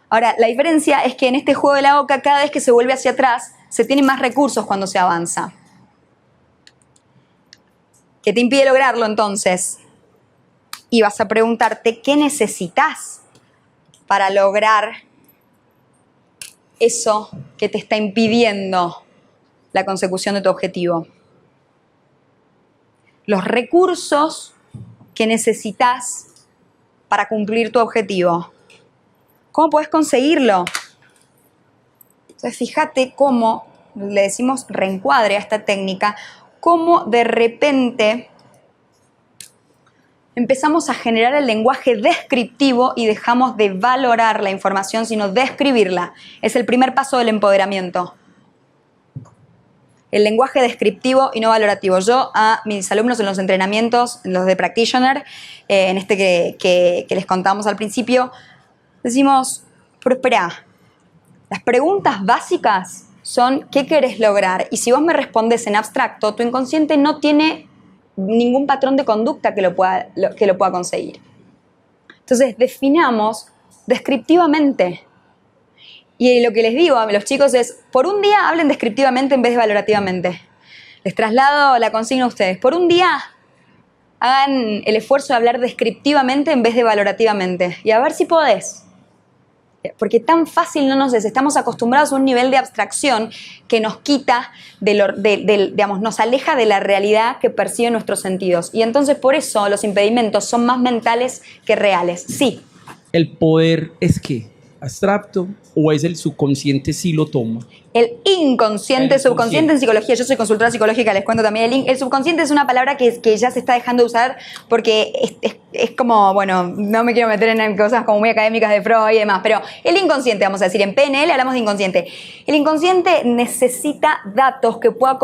Ahora, la diferencia es que en este juego de la oca, cada vez que se vuelve hacia atrás, se tienen más recursos cuando se avanza. ¿Qué te impide lograrlo entonces? Y vas a preguntarte, ¿qué necesitas para lograr eso que te está impidiendo la consecución de tu objetivo? Los recursos que necesitas para cumplir tu objetivo. ¿Cómo puedes conseguirlo? Entonces, fíjate cómo, le decimos reencuadre a esta técnica, cómo de repente empezamos a generar el lenguaje descriptivo y dejamos de valorar la información, sino describirla. Es el primer paso del empoderamiento. El lenguaje descriptivo y no valorativo. Yo a mis alumnos en los entrenamientos, en los de Practitioner, en este que les contamos al principio, decimos, pero espera, las preguntas básicas son ¿qué querés lograr? Y si vos me respondes en abstracto, tu inconsciente no tiene ningún patrón de conducta que lo pueda conseguir. Entonces, definamos descriptivamente. Y lo que les digo a los chicos es, por un día hablen descriptivamente en vez de valorativamente. Les traslado la consigna a ustedes. Por un día hagan el esfuerzo de hablar descriptivamente en vez de valorativamente. Y a ver si podés. Porque tan fácil no nos es. Estamos acostumbrados a un nivel de abstracción que nos quita, digamos, nos aleja de la realidad que perciben nuestros sentidos. Y entonces por eso los impedimentos son más mentales que reales. Sí. ¿El poder es qué? ¿Abstracto o es el subconsciente si lo toma? El inconsciente, subconsciente en psicología. Yo soy consultora psicológica, les cuento también. El subconsciente es una palabra que ya se está dejando de usar porque es como, bueno, no me quiero meter en cosas como muy académicas de Freud y demás, pero el inconsciente, vamos a decir, en PNL hablamos de inconsciente. El inconsciente necesita datos que pueda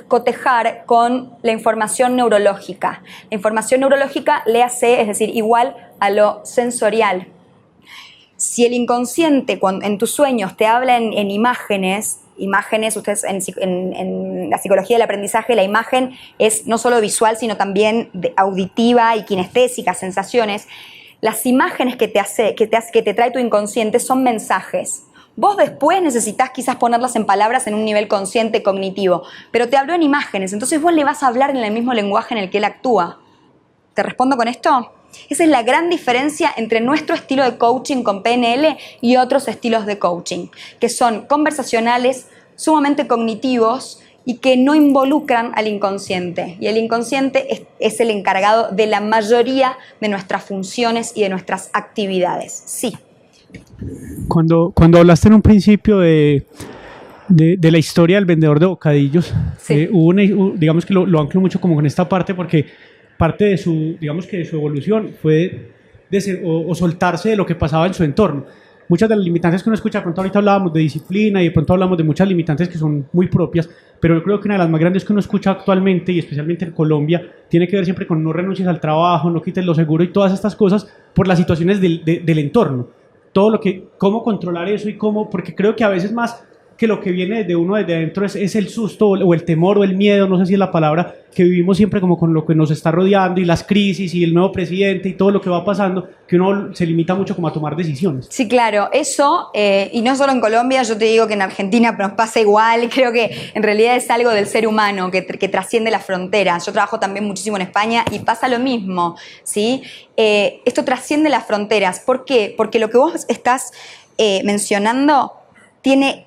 cotejar con la información neurológica. La información neurológica le hace, es decir, igual a lo sensorial. Si el inconsciente en tus sueños te habla en imágenes, ustedes en la psicología del aprendizaje, la imagen es no solo visual, sino también auditiva y kinestésica, sensaciones. Las imágenes que te trae tu inconsciente son mensajes. Vos después necesitas quizás ponerlas en palabras en un nivel consciente cognitivo, pero te habló en imágenes, entonces vos le vas a hablar en el mismo lenguaje en el que él actúa. ¿Te respondo con esto? Esa es la gran diferencia entre nuestro estilo de coaching con PNL y otros estilos de coaching, que son conversacionales, sumamente cognitivos y que no involucran al inconsciente. Y el inconsciente es el encargado de la mayoría de nuestras funciones y de nuestras actividades. Sí. Cuando hablaste en un principio de la historia del vendedor de bocadillos, sí. Digamos que lo anclo mucho como con esta parte porque parte de su evolución fue soltarse de lo que pasaba en su entorno. Muchas de las limitantes que uno escucha, de pronto ahorita hablábamos de disciplina y de pronto hablamos de muchas limitantes que son muy propias, pero yo creo que una de las más grandes que uno escucha actualmente y especialmente en Colombia tiene que ver siempre con no renuncies al trabajo, no quites lo seguro y todas estas cosas por las situaciones del entorno. Cómo controlar eso y cómo, porque creo que a veces más que lo que viene desde uno desde adentro es el susto o el temor o el miedo, no sé si es la palabra, que vivimos siempre como con lo que nos está rodeando y las crisis y el nuevo presidente y todo lo que va pasando, que uno se limita mucho como a tomar decisiones. Sí, claro, eso, y no solo en Colombia, yo te digo que en Argentina nos pasa igual, creo que en realidad es algo del ser humano que trasciende las fronteras. Yo trabajo también muchísimo en España y pasa lo mismo, ¿sí? Esto trasciende las fronteras. ¿Por qué? Porque lo que vos estás mencionando tiene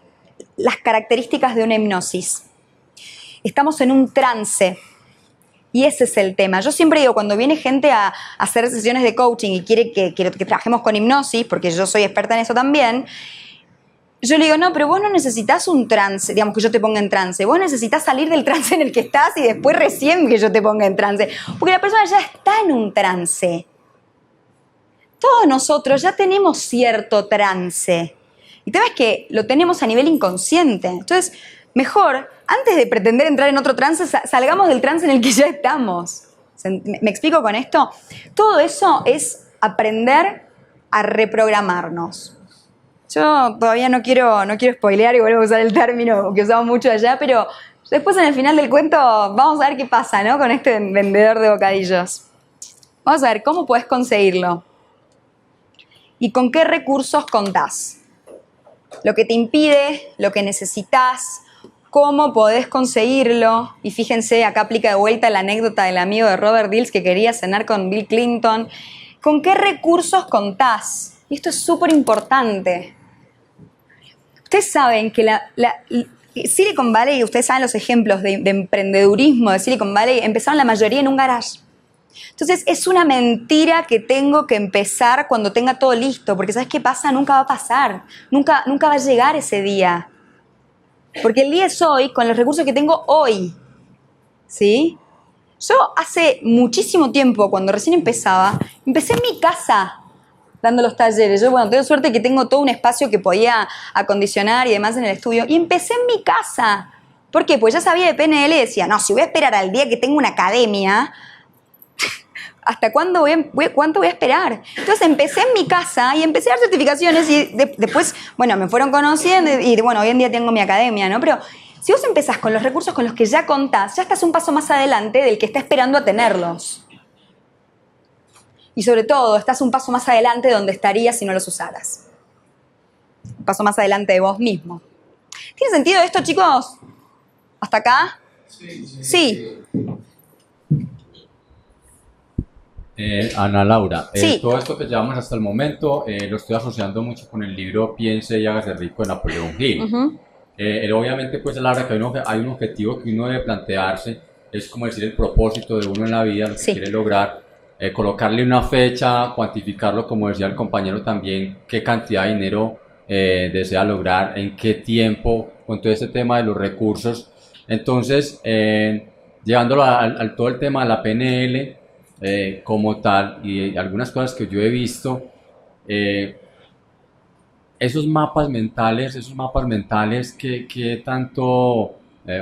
las características de una hipnosis. Estamos en un trance y ese es el tema. Yo siempre digo, cuando viene gente a hacer sesiones de coaching y quiere que trabajemos con hipnosis, porque yo soy experta en eso también, yo le digo, no, pero vos no necesitas un trance, digamos que yo te ponga en trance, vos necesitas salir del trance en el que estás y después recién que yo te ponga en trance, porque la persona ya está en un trance. Todos nosotros ya tenemos cierto trance. El tema es que lo tenemos a nivel inconsciente. Entonces, mejor, antes de pretender entrar en otro trance, salgamos del trance en el que ya estamos. ¿Me explico con esto? Todo eso es aprender a reprogramarnos. Yo todavía no quiero spoilear y vuelvo a usar el término que usamos mucho allá, pero después en el final del cuento vamos a ver qué pasa, ¿no? Con este vendedor de bocadillos. Vamos a ver cómo puedes conseguirlo y con qué recursos contás. Lo que te impide, lo que necesitas, cómo podés conseguirlo. Y fíjense, acá aplica de vuelta la anécdota del amigo de Robert Dills que quería cenar con Bill Clinton. ¿Con qué recursos contás? Y esto es súper importante. Ustedes saben que Silicon Valley, ustedes saben los ejemplos de emprendedurismo de Silicon Valley, empezaron la mayoría en un garage. Entonces, es una mentira que tengo que empezar cuando tenga todo listo, porque ¿sabes qué pasa? Nunca va a pasar, nunca va a llegar ese día. Porque el día es hoy, con los recursos que tengo hoy, ¿sí? Yo hace muchísimo tiempo, cuando recién empecé en mi casa dando los talleres. Yo, tengo suerte que tengo todo un espacio que podía acondicionar y demás en el estudio, y empecé en mi casa. ¿Por qué? Pues ya sabía de PNL y decía, no, si voy a esperar al día que tengo una academia, ¿hasta cuánto voy a esperar? Entonces empecé en mi casa y empecé a dar certificaciones y después, me fueron conociendo y hoy en día tengo mi academia, ¿no? Pero si vos empezás con los recursos con los que ya contás, ya estás un paso más adelante del que está esperando a tenerlos. Y sobre todo, estás un paso más adelante de donde estarías si no los usaras. Un paso más adelante de vos mismo. ¿Tiene sentido esto, chicos? ¿Hasta acá? Sí. Ana Laura, sí. Todo esto que llevamos hasta el momento lo estoy asociando mucho con el libro Piense y hágase rico de Napoleón Hill. Obviamente, pues a la hora que hay un objetivo que uno debe plantearse, es como decir el propósito de uno en la vida, lo que quiere lograr, colocarle una fecha, cuantificarlo, como decía el compañero también, qué cantidad de dinero desea lograr, en qué tiempo, con todo este tema de los recursos. Entonces, llevándolo al todo el tema de la PNL, como tal, y algunas cosas que yo he visto, esos mapas mentales que tanto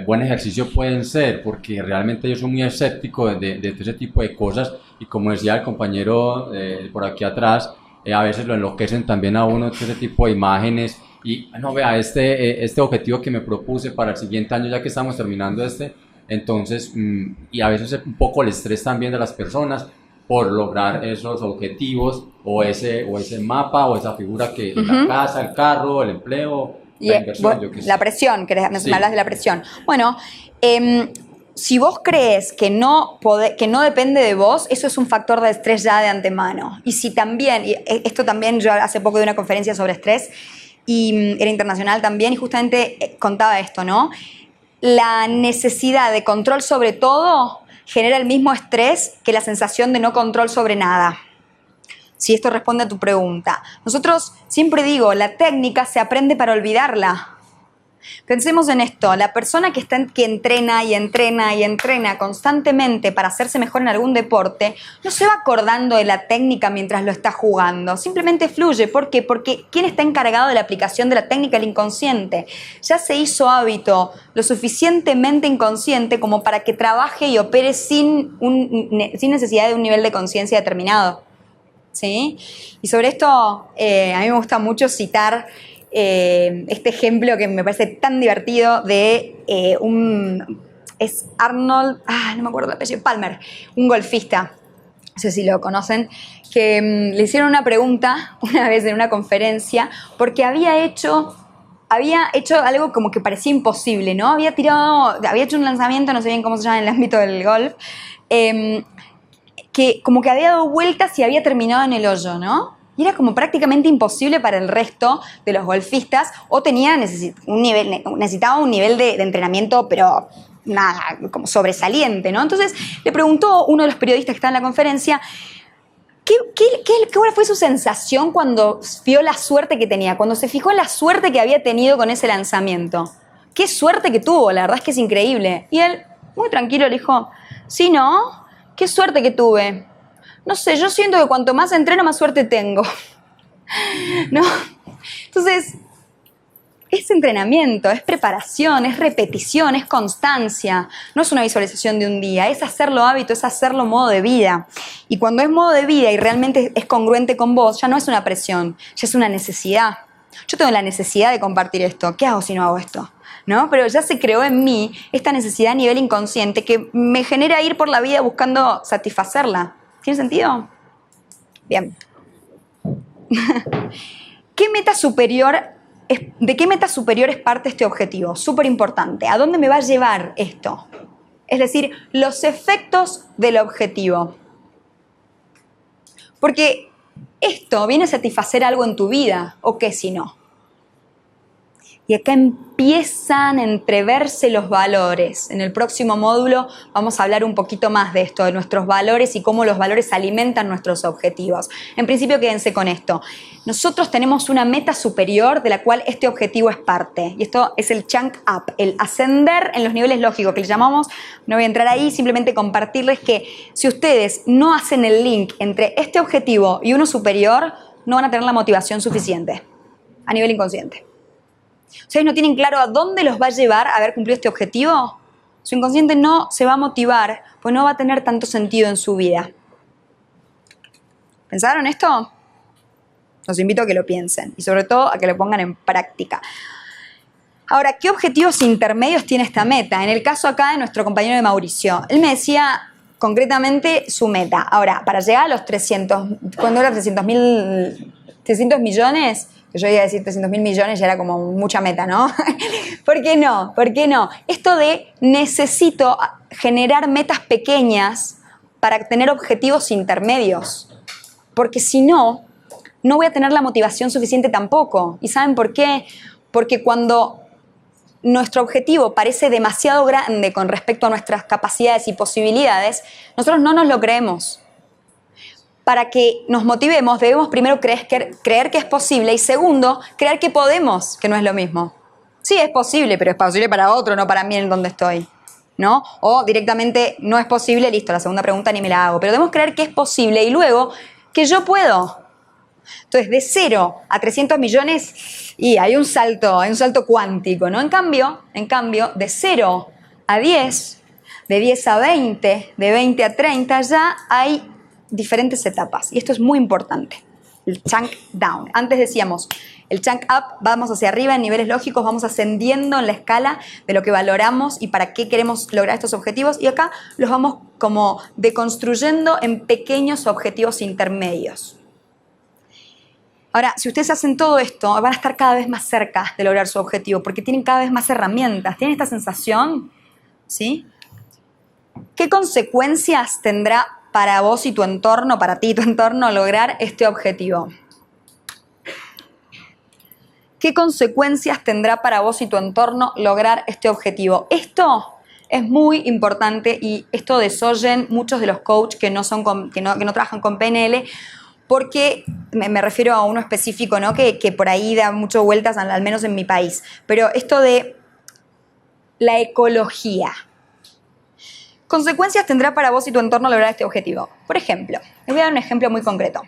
buen ejercicio pueden ser, porque realmente yo soy muy escéptico de ese tipo de cosas, y como decía el compañero por aquí atrás, a veces lo enloquecen también a uno ese tipo de imágenes, y no, vea, este objetivo que me propuse para el siguiente año, ya que estamos terminando entonces, y a veces un poco el estrés también de las personas por lograr esos objetivos, o ese mapa, o esa figura que la casa, el carro, el empleo, la inversión, la presión, me hablas de la presión. Bueno, si vos crees que no depende de vos, eso es un factor de estrés ya de antemano. Y si también, y esto también, yo hace poco di una conferencia sobre estrés, y era internacional también, y justamente contaba esto, ¿no? La necesidad de control sobre todo genera el mismo estrés que la sensación de no control sobre nada. Si esto responde a tu pregunta. Nosotros, siempre digo, la técnica se aprende para olvidarla. Pensemos en esto, la persona que entrena y entrena y entrena constantemente para hacerse mejor en algún deporte, no se va acordando de la técnica mientras lo está jugando, simplemente fluye. ¿Por qué? Porque ¿quién está encargado de la aplicación de la técnica? El inconsciente. Ya se hizo hábito lo suficientemente inconsciente como para que trabaje y opere sin necesidad de un nivel de conciencia determinado. ¿Sí? Y sobre esto, a mí me gusta mucho citar este ejemplo que me parece tan divertido de es Arnold, no me acuerdo el apellido, Palmer, un golfista, no sé si lo conocen, que le hicieron una pregunta una vez en una conferencia porque había hecho algo como que parecía imposible, ¿no? Había hecho un lanzamiento, no sé bien cómo se llama en el ámbito del golf, que como que había dado vueltas y había terminado en el hoyo, ¿no? Y era como prácticamente imposible para el resto de los golfistas, o necesitaba un nivel de entrenamiento, pero nada, como sobresaliente, ¿no? Entonces le preguntó uno de los periodistas que estaba en la conferencia, ¿cuál fue su sensación cuando vio la suerte que tenía, cuando se fijó en la suerte que había tenido con ese lanzamiento? ¡Qué suerte que tuvo! La verdad es que es increíble. Y él, muy tranquilo, le dijo, sí, ¿no? ¡Qué suerte que tuve! No sé, yo siento que cuanto más entreno, más suerte tengo. ¿No? Entonces, es entrenamiento, es preparación, es repetición, es constancia. No es una visualización de un día, es hacerlo hábito, es hacerlo modo de vida. Y cuando es modo de vida y realmente es congruente con vos, ya no es una presión, ya es una necesidad. Yo tengo la necesidad de compartir esto. ¿Qué hago si no hago esto? ¿No? Pero ya se creó en mí esta necesidad a nivel inconsciente que me genera ir por la vida buscando satisfacerla. ¿Tiene sentido? Bien. ¿De qué meta superior es parte este objetivo? Súper importante. ¿A dónde me va a llevar esto? Es decir, los efectos del objetivo. Porque esto viene a satisfacer algo en tu vida, ¿o qué si no? Y acá empiezan a entreverse los valores. En el próximo módulo vamos a hablar un poquito más de esto, de nuestros valores y cómo los valores alimentan nuestros objetivos. En principio, quédense con esto. Nosotros tenemos una meta superior de la cual este objetivo es parte. Y esto es el chunk up, el ascender en los niveles lógicos que le llamamos. No voy a entrar ahí, simplemente compartirles que si ustedes no hacen el link entre este objetivo y uno superior, no van a tener la motivación suficiente a nivel inconsciente. ¿Ustedes no tienen claro a dónde los va a llevar a haber cumplido este objetivo? Su inconsciente no se va a motivar, pues no va a tener tanto sentido en su vida. ¿Pensaron esto? Los invito a que lo piensen y sobre todo a que lo pongan en práctica. Ahora, ¿qué objetivos intermedios tiene esta meta? En el caso acá de nuestro compañero de Mauricio, él me decía concretamente su meta. Ahora, para llegar a los 300, ¿cuándo era 300 millones? Yo iba a decir 300.000 millones, ya era como mucha meta, ¿no? ¿Por qué no? ¿Por qué no? Esto de necesito generar metas pequeñas para tener objetivos intermedios. Porque si no, no voy a tener la motivación suficiente tampoco. ¿Y saben por qué? Porque cuando nuestro objetivo parece demasiado grande con respecto a nuestras capacidades y posibilidades, nosotros no nos lo creemos. Para que nos motivemos, debemos primero creer que es posible y segundo, creer que podemos, que no es lo mismo. Sí, es posible, pero es posible para otro, no para mí en donde estoy, ¿no? O directamente no es posible, listo, la segunda pregunta ni me la hago. Pero debemos creer que es posible y luego que yo puedo. Entonces, de 0 a 300 millones, y hay un salto cuántico, ¿no? En cambio, de 0 a 10, de 10 a 20, de 20 a 30, ya hay diferentes etapas. Y esto es muy importante. El chunk down. Antes decíamos, el chunk up, vamos hacia arriba en niveles lógicos, vamos ascendiendo en la escala de lo que valoramos y para qué queremos lograr estos objetivos. Y acá los vamos como deconstruyendo en pequeños objetivos intermedios. Ahora, si ustedes hacen todo esto, van a estar cada vez más cerca de lograr su objetivo porque tienen cada vez más herramientas. ¿Tienen esta sensación? ¿Sí? ¿Qué consecuencias tendrá para vos y tu entorno, para ti y tu entorno, lograr este objetivo? ¿Qué consecuencias tendrá para vos y tu entorno lograr este objetivo? Esto es muy importante y esto desoyen muchos de los coaches que no trabajan con PNL, porque me refiero a uno específico, ¿no? que por ahí da muchas vueltas, al menos en mi país. Pero esto de la ecología. ¿Consecuencias tendrá para vos y tu entorno lograr este objetivo? Por ejemplo, les voy a dar un ejemplo muy concreto.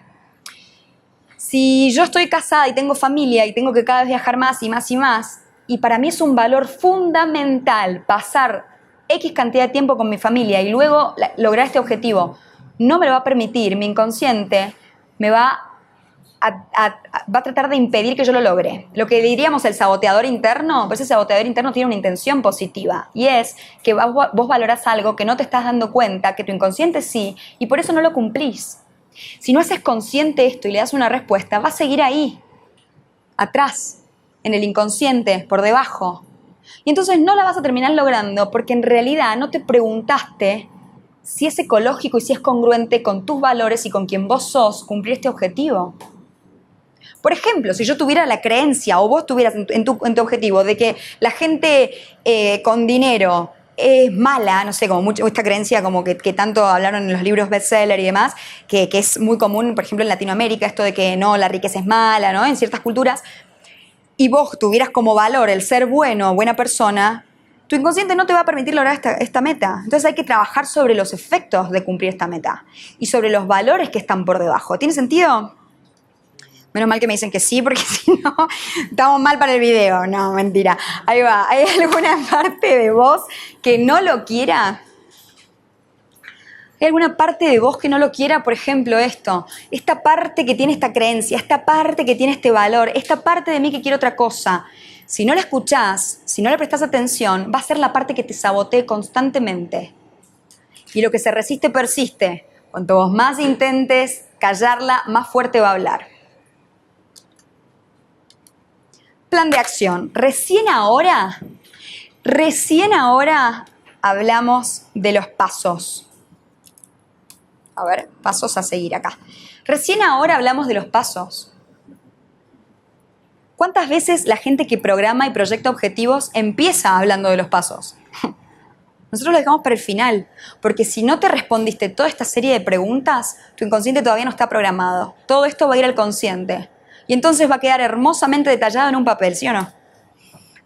Si yo estoy casada y tengo familia y tengo que cada vez viajar más y más y más, y para mí es un valor fundamental pasar X cantidad de tiempo con mi familia y luego lograr este objetivo, no me lo va a permitir, mi inconsciente me va a tratar de impedir que yo lo logre. Lo que diríamos el saboteador interno, pues ese saboteador interno tiene una intención positiva y es que vos valorás algo que no te estás dando cuenta, que tu inconsciente sí, y por eso no lo cumplís. Si no haces consciente esto y le das una respuesta, va a seguir ahí, atrás, en el inconsciente, por debajo. Y entonces no la vas a terminar logrando porque en realidad no te preguntaste si es ecológico y si es congruente con tus valores y con quien vos sos cumplir este objetivo. Por ejemplo, si yo tuviera la creencia o vos tuvieras en tu objetivo de que la gente con dinero es mala, no sé, como mucho, esta creencia como que tanto hablaron en los libros bestseller y demás, que es muy común, por ejemplo, en Latinoamérica, esto de que no, la riqueza es mala, ¿no? En ciertas culturas, y vos tuvieras como valor el ser bueno, buena persona, tu inconsciente no te va a permitir lograr esta meta. Entonces hay que trabajar sobre los efectos de cumplir esta meta y sobre los valores que están por debajo. ¿Tiene sentido? Menos mal que me dicen que sí, porque si no, estamos mal para el video. No, mentira. Ahí va. ¿Hay alguna parte de vos que no lo quiera? ¿Hay alguna parte de vos que no lo quiera? Por ejemplo, esta parte que tiene esta creencia, esta parte que tiene este valor, esta parte de mí que quiere otra cosa. Si no la escuchás, si no le prestás atención, va a ser la parte que te sabotee constantemente. Y lo que se resiste persiste. Cuanto vos más intentes callarla, más fuerte va a hablar. Plan de acción. Recién ahora hablamos de los pasos. A ver, pasos a seguir acá. Recién ahora hablamos de los pasos. ¿Cuántas veces la gente que programa y proyecta objetivos empieza hablando de los pasos? Nosotros lo dejamos para el final, porque si no te respondiste toda esta serie de preguntas, tu inconsciente todavía no está programado. Todo esto va a ir al consciente. Y entonces va a quedar hermosamente detallado en un papel, ¿sí o no?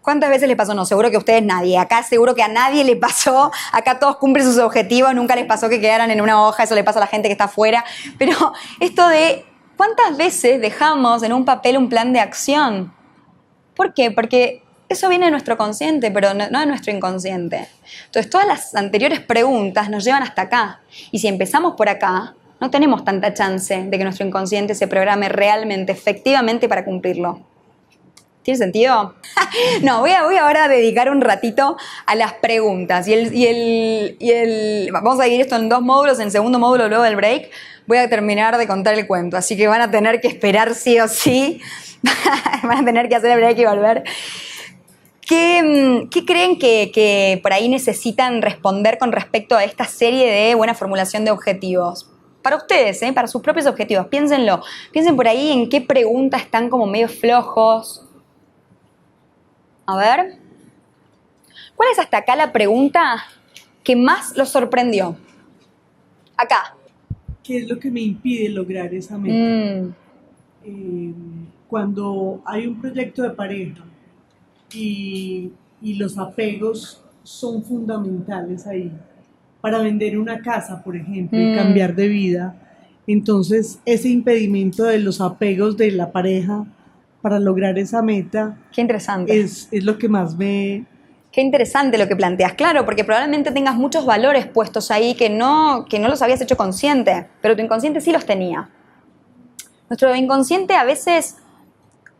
¿Cuántas veces les pasó? No, seguro que a ustedes nadie. Acá seguro que a nadie le pasó. Acá todos cumplen sus objetivos. Nunca les pasó que quedaran en una hoja. Eso le pasa a la gente que está afuera. Pero esto de ¿cuántas veces dejamos en un papel un plan de acción? ¿Por qué? Porque eso viene de nuestro consciente, pero no de nuestro inconsciente. Entonces, todas las anteriores preguntas nos llevan hasta acá. Y si empezamos por acá, no tenemos tanta chance de que nuestro inconsciente se programe realmente, efectivamente, para cumplirlo. ¿Tiene sentido? No, voy ahora a dedicar un ratito a las preguntas. Vamos a dividir esto en 2 módulos. En el segundo módulo, luego del break, voy a terminar de contar el cuento. Así que van a tener que esperar sí o sí. Van a tener que hacer el break y volver. ¿Qué creen que por ahí necesitan responder con respecto a esta serie de buena formulación de objetivos? Para ustedes, para sus propios objetivos. Piénsenlo. Piensen por ahí en qué preguntas están como medio flojos. A ver. ¿Cuál es hasta acá la pregunta que más los sorprendió? Acá. ¿Qué es lo que me impide lograr esa meta? Cuando hay un proyecto de pareja y los apegos son fundamentales ahí. Para vender una casa, por ejemplo, y cambiar de vida. Entonces, ese impedimento de los apegos de la pareja para lograr esa meta. Qué interesante. Es lo que más me... Qué interesante lo que planteas. Claro, porque probablemente tengas muchos valores puestos ahí que no los habías hecho consciente, pero tu inconsciente sí los tenía. Nuestro inconsciente a veces...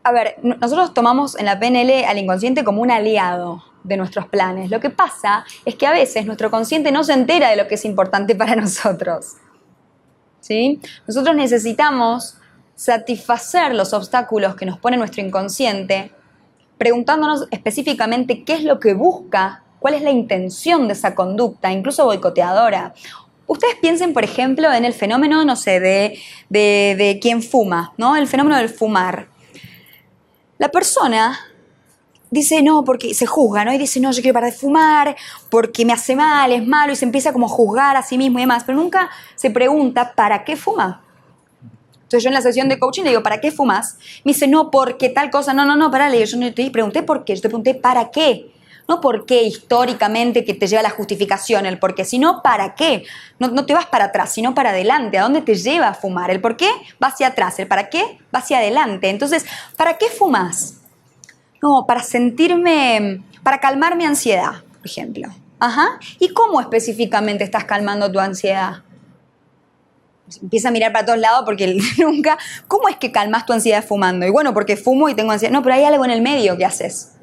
A ver, nosotros tomamos en la PNL al inconsciente como un aliado de nuestros planes. Lo que pasa es que a veces nuestro consciente no se entera de lo que es importante para nosotros. ¿Sí? Nosotros necesitamos satisfacer los obstáculos que nos pone nuestro inconsciente, preguntándonos específicamente qué es lo que busca, cuál es la intención de esa conducta, incluso boicoteadora. Ustedes piensen, por ejemplo, en el fenómeno, no sé, de quien fuma, ¿no? El fenómeno del fumar. La persona dice no, porque se juzga, ¿no? Y dice no, yo quiero parar de fumar porque me hace mal, es malo, y se empieza como a juzgar a sí mismo y demás, pero nunca se pregunta ¿para qué fuma? Entonces yo en la sesión de coaching le digo ¿para qué fumas? Me dice no, porque tal cosa, no, parale, yo no te pregunté por qué, yo te pregunté ¿para qué? No por qué históricamente que te lleva la justificación, el por qué, sino para qué. No te vas para atrás, sino para adelante. ¿A dónde te lleva a fumar? El por qué va hacia atrás, el para qué va hacia adelante. Entonces, ¿para qué fumas? No, para calmar mi ansiedad, por ejemplo. Ajá. ¿Y cómo específicamente estás calmando tu ansiedad? Empieza a mirar para todos lados porque nunca... ¿Cómo es que calmas tu ansiedad fumando? Y bueno, porque fumo y tengo ansiedad. No, pero hay algo en el medio que haces.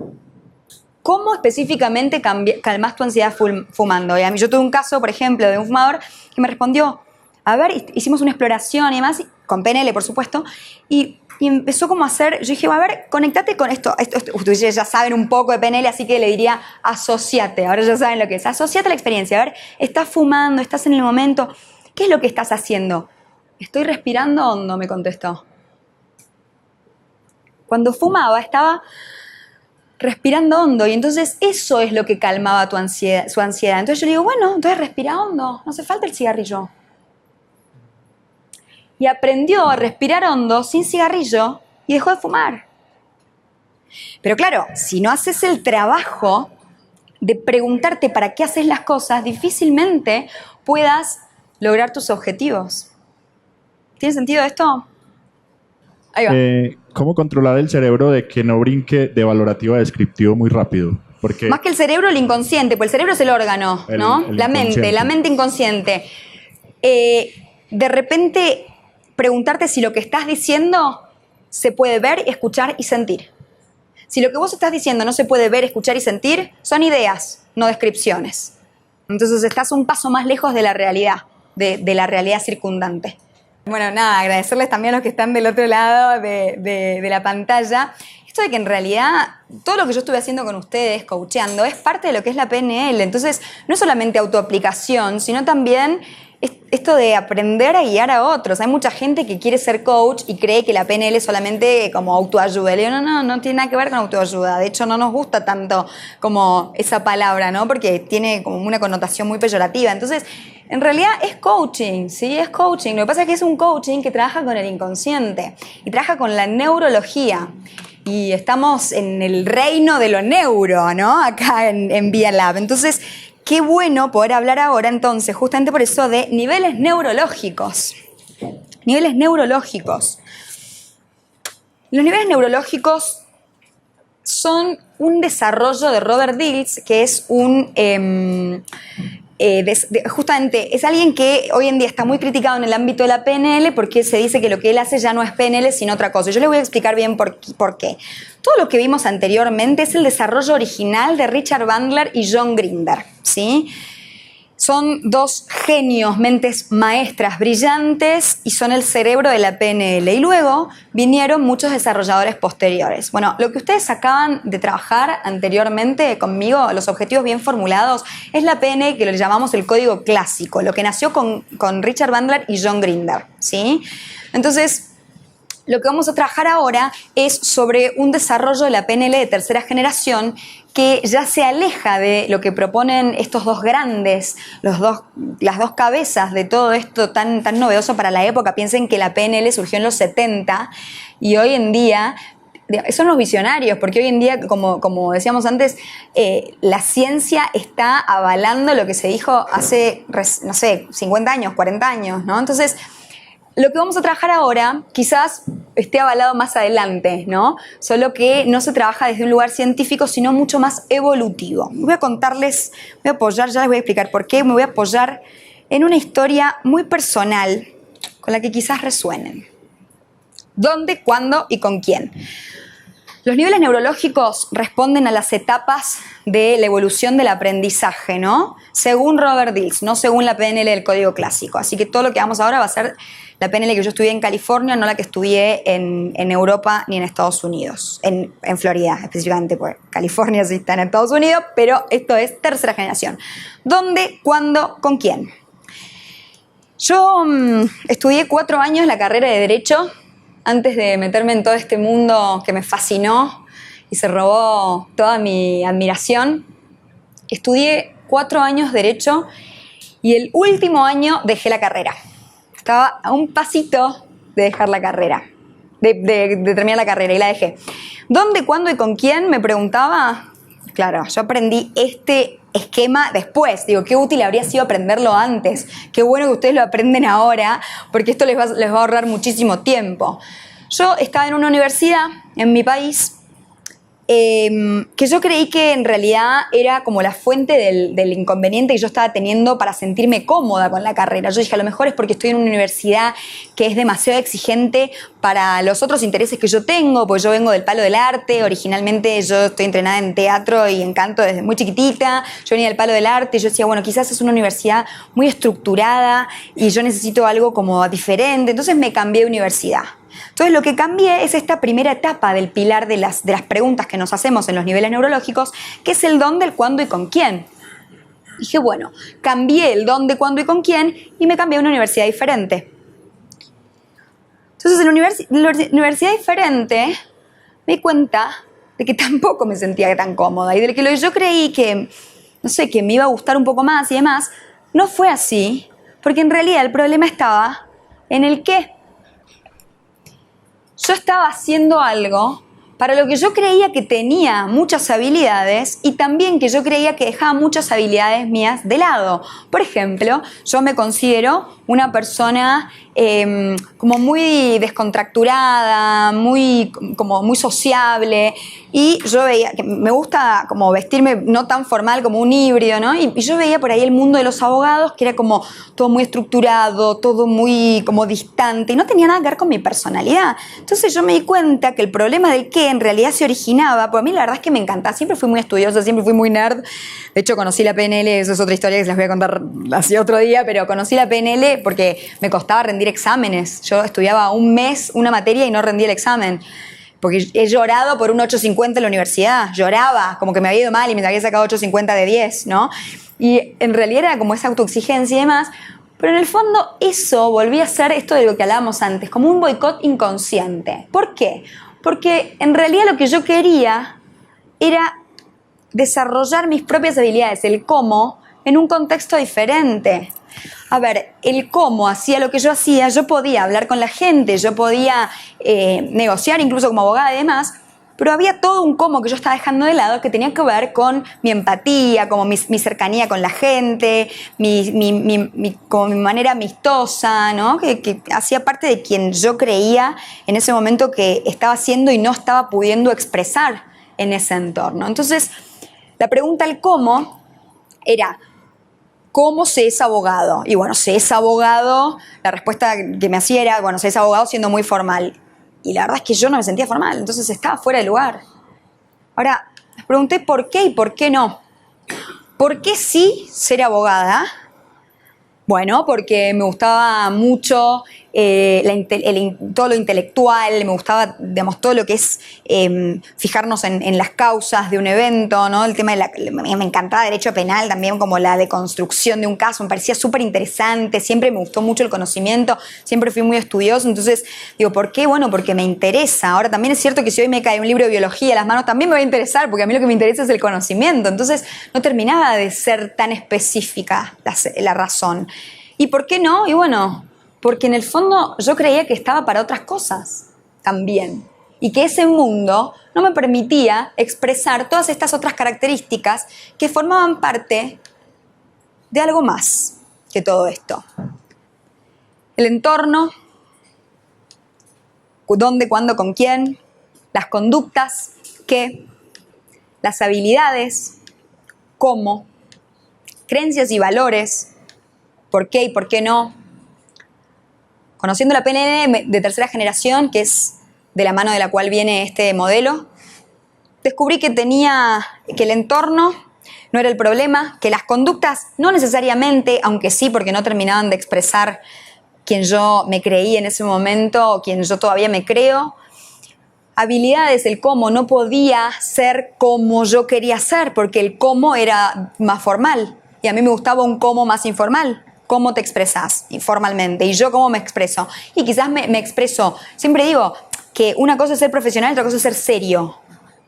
¿Cómo específicamente calmas tu ansiedad fumando? Y a mí, yo tuve un caso, por ejemplo, de un fumador que me respondió, a ver, hicimos una exploración y demás, con PNL, por supuesto, y empezó como a hacer, yo dije, a ver, conectate con esto. Ustedes ya saben un poco de PNL, así que le diría, asociate. Ahora ya saben lo que es. Asociate a la experiencia. A ver, estás fumando, estás en el momento. ¿Qué es lo que estás haciendo? Estoy respirando hondo, me contestó. Cuando fumaba, estaba respirando hondo, y entonces eso es lo que calmaba su ansiedad. Entonces yo le digo, bueno, entonces respira hondo, no hace falta el cigarrillo. Y aprendió a respirar hondo sin cigarrillo y dejó de fumar. Pero claro, si no haces el trabajo de preguntarte para qué haces las cosas, difícilmente puedas lograr tus objetivos. ¿Tiene sentido esto? Ahí va. ¿Cómo controlar el cerebro de que no brinque de valorativo a descriptivo muy rápido? Porque más que el cerebro, el inconsciente, pues el cerebro es el órgano, ¿no? La mente inconsciente. De repente, preguntarte si lo que estás diciendo se puede ver, escuchar y sentir. Si lo que vos estás diciendo no se puede ver, escuchar y sentir, son ideas, no descripciones. Entonces estás un paso más lejos de la realidad, de la realidad circundante. Bueno, nada, agradecerles también a los que están del otro lado de la pantalla. Esto de que en realidad todo lo que yo estuve haciendo con ustedes, coacheando, es parte de lo que es la PNL. Entonces, no es solamente autoaplicación, sino también esto de aprender a guiar a otros. Hay mucha gente que quiere ser coach y cree que la PNL es solamente como autoayuda. Le digo, no tiene nada que ver con autoayuda. De hecho, no nos gusta tanto como esa palabra, ¿no? Porque tiene como una connotación muy peyorativa. Entonces, en realidad es coaching, ¿sí? Es coaching. Lo que pasa es que es un coaching que trabaja con el inconsciente y trabaja con la neurología. Y estamos en el reino de lo neuro, ¿no? Acá en Vía Lab. Entonces, qué bueno poder hablar ahora, entonces, justamente por eso, de niveles neurológicos. Niveles neurológicos. Los niveles neurológicos son un desarrollo de Robert Dilts, que es justamente es alguien que hoy en día está muy criticado en el ámbito de la PNL porque se dice que lo que él hace ya no es PNL sino otra cosa. Yo les voy a explicar bien por qué. Todo lo que vimos anteriormente es el desarrollo original de Richard Bandler y John Grinder, ¿sí? Son dos genios, mentes maestras brillantes y son el cerebro de la PNL. Y luego vinieron muchos desarrolladores posteriores. Bueno, lo que ustedes acaban de trabajar anteriormente conmigo, los objetivos bien formulados, es la PNL que lo llamamos el código clásico, lo que nació con Richard Bandler y John Grinder, ¿sí? Entonces, lo que vamos a trabajar ahora es sobre un desarrollo de la PNL de tercera generación que ya se aleja de lo que proponen estos dos grandes, las dos cabezas de todo esto tan novedoso para la época. Piensen que la PNL surgió en los 70 y hoy en día son los visionarios, porque hoy en día, como decíamos antes, la ciencia está avalando lo que se dijo hace, no sé, 50 años, 40 años, ¿no? Entonces, lo que vamos a trabajar ahora quizás esté avalado más adelante, ¿no? Solo que no se trabaja desde un lugar científico, sino mucho más evolutivo. Voy a contarles, voy a apoyar, ya les voy a explicar por qué, me voy a apoyar en una historia muy personal con la que quizás resuenen. ¿Dónde, cuándo y con quién? Los niveles neurológicos responden a las etapas de la evolución del aprendizaje, ¿no? Según Robert Dilts, no según la PNL del código clásico. Así que todo lo que vamos ahora va a ser la PNL que yo estudié en California, no la que estudié en Europa ni en Estados Unidos, en Florida específicamente, porque California sí está en Estados Unidos, pero esto es tercera generación. ¿Dónde, cuándo, con quién? Yo estudié 4 años la carrera de Derecho antes de meterme en todo este mundo que me fascinó y se robó toda mi admiración. Estudié 4 años Derecho y el último año dejé la carrera. Estaba a un pasito de dejar la carrera, de terminar la carrera y la dejé. ¿Dónde, cuándo y con quién? Me preguntaba. Claro, yo aprendí este esquema después. Digo, qué útil habría sido aprenderlo antes. Qué bueno que ustedes lo aprenden ahora, porque esto les va a ahorrar muchísimo tiempo. Yo estaba en una universidad en mi país que yo creí que en realidad era como la fuente del inconveniente que yo estaba teniendo para sentirme cómoda con la carrera. Yo dije, a lo mejor es porque estoy en una universidad que es demasiado exigente para los otros intereses que yo tengo, porque yo vengo del palo del arte. Originalmente yo estoy entrenada en teatro y en canto desde muy chiquitita. Yo venía del palo del arte y yo decía, bueno, quizás es una universidad muy estructurada y yo necesito algo como diferente. Entonces me cambié de universidad. Entonces lo que cambié es esta primera etapa del pilar de las preguntas que nos hacemos en los niveles neurológicos, que es el dónde, el cuándo y con quién. Dije, bueno, cambié el dónde, cuándo y con quién y me cambié a una universidad diferente. Entonces en la universidad diferente me di cuenta de que tampoco me sentía tan cómoda y de que lo que yo creí que, no sé, que me iba a gustar un poco más y demás, no fue así, porque en realidad el problema estaba en el qué. Yo estaba haciendo algo para lo que yo creía que tenía muchas habilidades y también que yo creía que dejaba muchas habilidades mías de lado. Por ejemplo, yo me considero una persona como muy descontracturada, como muy sociable, y yo veía que me gusta como vestirme no tan formal, como un híbrido, ¿no? Y yo veía por ahí el mundo de los abogados, que era como todo muy estructurado, todo muy como distante, y no tenía nada que ver con mi personalidad. Entonces yo me di cuenta que el problema del qué en realidad se originaba, pues a mí la verdad es que me encantaba, siempre fui muy estudiosa, siempre fui muy nerd. De hecho conocí la PNL, eso es otra historia que se las voy a contar así otro día, pero conocí la PNL porque me costaba rendir exámenes. Yo estudiaba un mes una materia y no rendí el examen. Porque he llorado por un 8.50 en la universidad. Lloraba, como que me había ido mal y me había sacado 8.50 de 10, ¿no? Y en realidad era como esa autoexigencia y demás. Pero en el fondo eso volvía a ser esto de lo que hablábamos antes, como un boicot inconsciente. ¿Por qué? Porque en realidad lo que yo quería era desarrollar mis propias habilidades, el cómo, en un contexto diferente. A ver, el cómo hacía lo que yo hacía, yo podía hablar con la gente, yo podía negociar incluso como abogada y demás, pero había todo un cómo que yo estaba dejando de lado que tenía que ver con mi empatía, como mi cercanía con la gente, como mi manera amistosa, ¿no? Que hacía parte de quien yo creía en ese momento que estaba haciendo y no estaba pudiendo expresar en ese entorno. Entonces, la pregunta al cómo era: ¿cómo se es abogado? Y bueno, se es abogado, la respuesta que me hacía era, bueno, se es abogado siendo muy formal. Y la verdad es que yo no me sentía formal, entonces estaba fuera de lugar. Ahora, les pregunté por qué y por qué no. ¿Por qué sí ser abogada? Bueno, porque me gustaba mucho todo lo intelectual, me gustaba, digamos, todo lo que es fijarnos en las causas de un evento, ¿no? El tema me encantaba derecho penal también, como la deconstrucción de un caso, me parecía súper interesante, siempre me gustó mucho el conocimiento, siempre fui muy estudioso, entonces digo, ¿por qué? Bueno, porque me interesa. Ahora también es cierto que si hoy me cae un libro de biología a las manos, también me va a interesar, porque a mí lo que me interesa es el conocimiento, entonces no terminaba de ser tan específica la razón. ¿Y por qué no? Y bueno, porque en el fondo yo creía que estaba para otras cosas también. Y que ese mundo no me permitía expresar todas estas otras características que formaban parte de algo más que todo esto. El entorno, dónde, cuándo, con quién, las conductas, qué, las habilidades, cómo, creencias y valores, por qué y por qué no. Conociendo la PNL de tercera generación, que es de la mano de la cual viene este modelo, descubrí que el entorno no era el problema, que las conductas no necesariamente, aunque sí, porque no terminaban de expresar quien yo me creí en ese momento o quien yo todavía me creo. Habilidades, el cómo, no podía ser como yo quería ser, porque el cómo era más formal y a mí me gustaba un cómo más informal. ¿Cómo te expresas informalmente? Y yo, ¿cómo me expreso? Y quizás me expreso, siempre digo que una cosa es ser profesional, otra cosa es ser serio.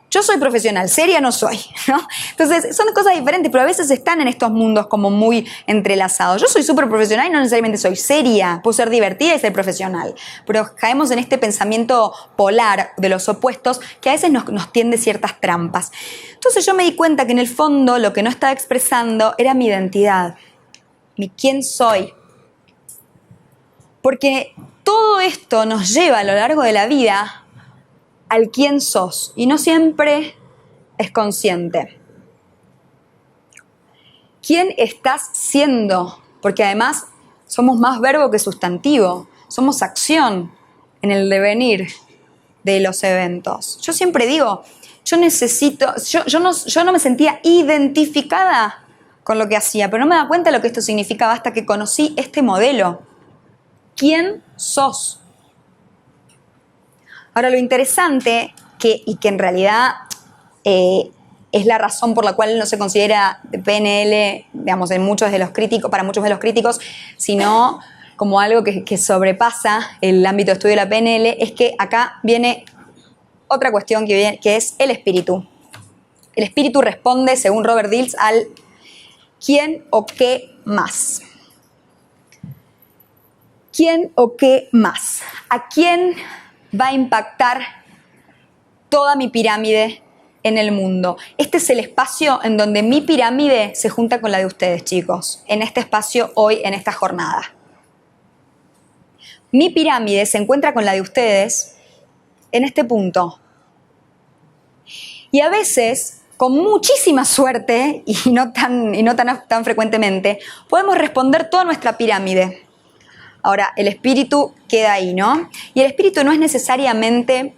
Yo soy profesional, seria no soy, ¿no? Entonces, son cosas diferentes, pero a veces están en estos mundos como muy entrelazados. Yo soy súper profesional y no necesariamente soy seria. Puedo ser divertida y ser profesional. Pero caemos en este pensamiento polar de los opuestos que a veces nos tiende ciertas trampas. Entonces yo me di cuenta que en el fondo lo que no estaba expresando era mi identidad. Mi quién soy. Porque todo esto nos lleva a lo largo de la vida al quién sos y no siempre es consciente. ¿Quién estás siendo? Porque además somos más verbo que sustantivo, somos acción en el devenir de los eventos. Yo siempre digo, yo no me sentía identificada con lo que hacía, pero no me daba cuenta de lo que esto significaba hasta que conocí este modelo. ¿Quién sos? Ahora, lo interesante, y que en realidad es la razón por la cual no se considera PNL, digamos, para muchos de los críticos, sino como algo que sobrepasa el ámbito de estudio de la PNL, es que acá viene otra cuestión que es el espíritu. El espíritu responde, según Robert Dills, al ¿quién o qué más? ¿Quién o qué más? ¿A quién va a impactar toda mi pirámide en el mundo. Este es el espacio en donde mi pirámide se junta con la de ustedes, chicos, en este espacio hoy, en esta jornada. Mi pirámide se encuentra con la de ustedes en este punto. Y a veces, con muchísima suerte, y no tan frecuentemente, podemos responder toda nuestra pirámide. Ahora, el espíritu queda ahí, ¿no? Y el espíritu no es necesariamente...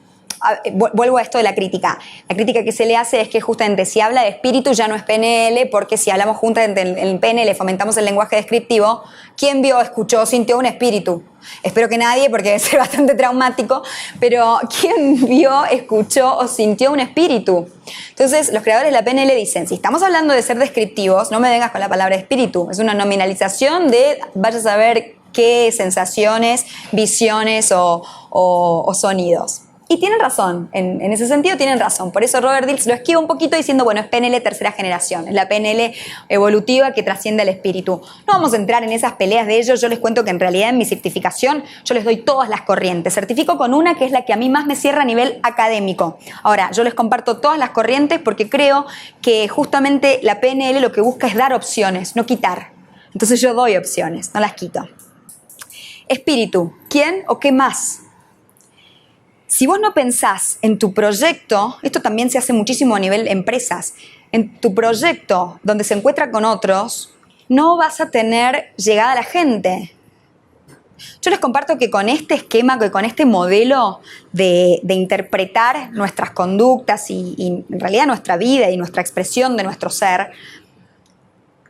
Vuelvo a esto de la crítica. La crítica que se le hace es que justamente si habla de espíritu ya no es PNL, porque si hablamos juntas en PNL, fomentamos el lenguaje descriptivo, ¿quién vio, escuchó, sintió un espíritu? Espero que nadie, porque debe ser bastante traumático, pero ¿quién vio, escuchó o sintió un espíritu? Entonces, los creadores de la PNL dicen, si estamos hablando de ser descriptivos, no me vengas con la palabra espíritu. Es una nominalización de vaya a saber qué sensaciones, visiones o sonidos. Y tienen razón, en ese sentido tienen razón. Por eso Robert Dilts lo esquiva un poquito diciendo, bueno, es PNL tercera generación, es la PNL evolutiva que trasciende al espíritu. No vamos a entrar en esas peleas de ellos, yo les cuento que en realidad en mi certificación yo les doy todas las corrientes. Certifico con una que es la que a mí más me cierra a nivel académico. Ahora, yo les comparto todas las corrientes porque creo que justamente la PNL lo que busca es dar opciones, no quitar. Entonces yo doy opciones, no las quito. Espíritu, ¿quién o qué más? Si vos no pensás en tu proyecto, esto también se hace muchísimo a nivel empresas, en tu proyecto donde se encuentra con otros, no vas a tener llegada a la gente. Yo les comparto que con este esquema, que con este modelo de interpretar nuestras conductas y en realidad nuestra vida y nuestra expresión de nuestro ser,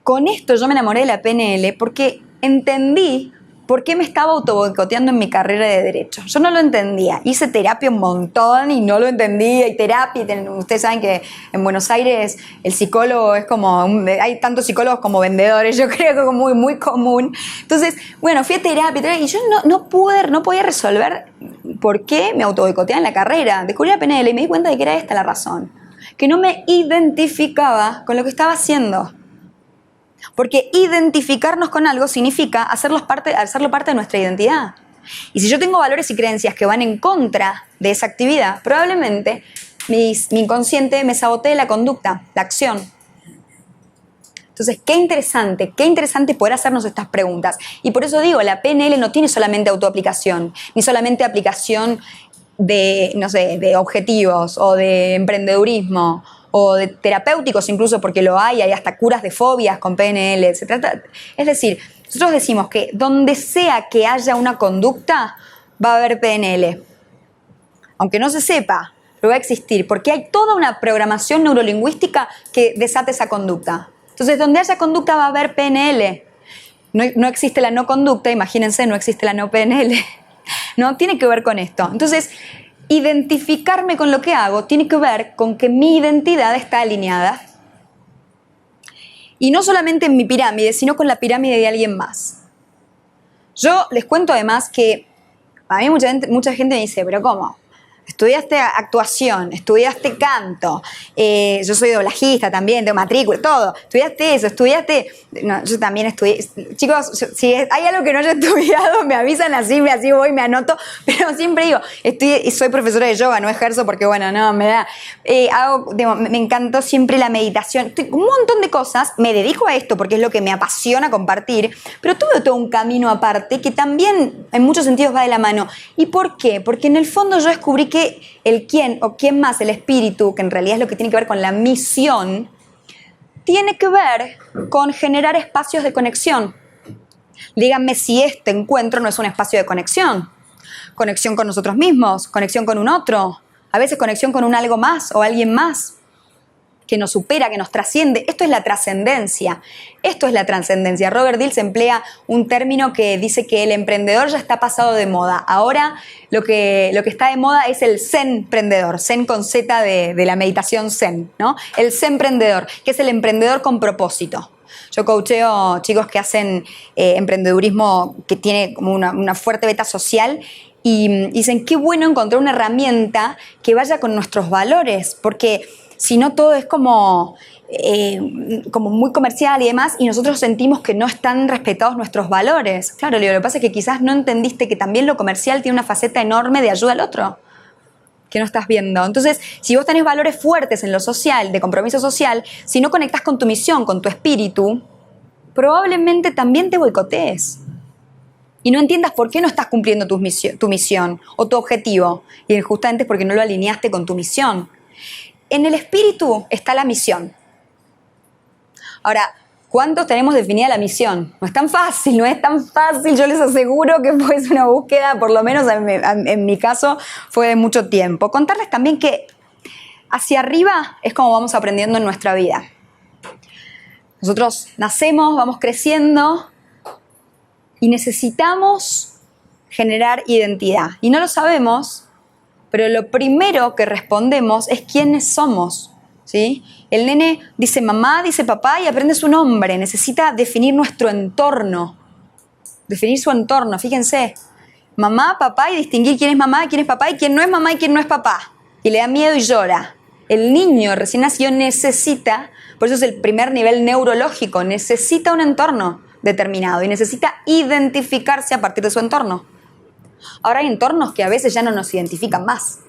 con esto yo me enamoré de la PNL porque entendí ¿por qué me estaba autoboicoteando en mi carrera de Derecho? Yo no lo entendía. Hice terapia un montón y no lo entendía. Y terapia, ustedes saben que en Buenos Aires el psicólogo es como... hay tantos psicólogos como vendedores, yo creo que es muy, muy común. Entonces, bueno, fui a terapia y yo no podía resolver por qué me autoboicoteaba en la carrera. Descubrí la PNL y me di cuenta de que era esta la razón. Que no me identificaba con lo que estaba haciendo. Porque identificarnos con algo significa hacerlo parte de nuestra identidad. Y si yo tengo valores y creencias que van en contra de esa actividad, probablemente mi inconsciente me sabotee la conducta, la acción. Entonces, qué interesante poder hacernos estas preguntas. Y por eso digo, la PNL no tiene solamente autoaplicación, ni solamente aplicación de objetivos o de emprendedurismo, o de terapéuticos incluso, porque hay hasta curas de fobias con PNL. Es decir, nosotros decimos que donde sea que haya una conducta, va a haber PNL. Aunque no se sepa, pero va a existir, porque hay toda una programación neurolingüística que desata esa conducta. Entonces, donde haya conducta va a haber PNL. No existe la no conducta, imagínense, no existe la no PNL. No, tiene que ver con esto. Entonces, identificarme con lo que hago tiene que ver con que mi identidad está alineada. Y no solamente en mi pirámide, sino con la pirámide de alguien más. Yo les cuento además que a mí mucha gente me dice, ¿pero cómo? Estudiaste actuación, estudiaste canto, yo soy doblajista también, tengo matrícula, todo. Estudiaste eso, No, yo también estudié. Chicos, si hay algo que no haya estudiado, me avisan así voy, me anoto. Pero siempre digo, soy profesora de yoga, no ejerzo porque, bueno, no, me da... me encantó siempre la meditación. Un montón de cosas, me dedico a esto porque es lo que me apasiona compartir, pero tuve todo un camino aparte que también en muchos sentidos va de la mano. ¿Y por qué? Porque en el fondo yo descubrí que el quién o quién más, el espíritu, que en realidad es lo que tiene que ver con la misión, tiene que ver con generar espacios de conexión. Díganme si este encuentro no es un espacio de conexión. Conexión con nosotros mismos, conexión con un otro, a veces conexión con un algo más o alguien más que nos supera, que nos trasciende. Esto es la trascendencia. Esto es la trascendencia. Robert Dilts emplea un término que dice que el emprendedor ya está pasado de moda. Ahora lo que está de moda es el zen-prendedor. Zen con Z de la meditación zen, ¿no? El zen-prendedor, que es el emprendedor con propósito. Yo coacheo chicos que hacen emprendedurismo que tiene como una fuerte beta social y dicen, qué bueno encontrar una herramienta que vaya con nuestros valores, porque si no todo es como muy comercial y demás, y nosotros sentimos que no están respetados nuestros valores. Claro, lo que pasa es que quizás no entendiste que también lo comercial tiene una faceta enorme de ayuda al otro. que no estás viendo. Entonces, si vos tenés valores fuertes en lo social, de compromiso social, si no conectás con tu misión, con tu espíritu, probablemente también te boicotees. Y no entiendas por qué no estás cumpliendo tu misión o tu objetivo. Y justamente es porque no lo alineaste con tu misión. En el espíritu está la misión. Ahora, ¿cuántos tenemos definida la misión? No es tan fácil, no es tan fácil. Yo les aseguro que fue una búsqueda, por lo menos en mi caso, fue de mucho tiempo. Contarles también que hacia arriba es como vamos aprendiendo en nuestra vida. Nosotros nacemos, vamos creciendo y necesitamos generar identidad. Y no lo sabemos, pero lo primero que respondemos es quiénes somos, ¿sí? El nene dice mamá, dice papá y aprende su nombre. Necesita definir nuestro entorno, definir su entorno. Fíjense, mamá, papá y distinguir quién es mamá, quién es papá y quién no es mamá y quién no es papá. Y le da miedo y llora. El niño recién nacido necesita, por eso es el primer nivel neurológico, necesita un entorno determinado y necesita identificarse a partir de su entorno. Ahora hay entornos que a veces ya no nos identifican más.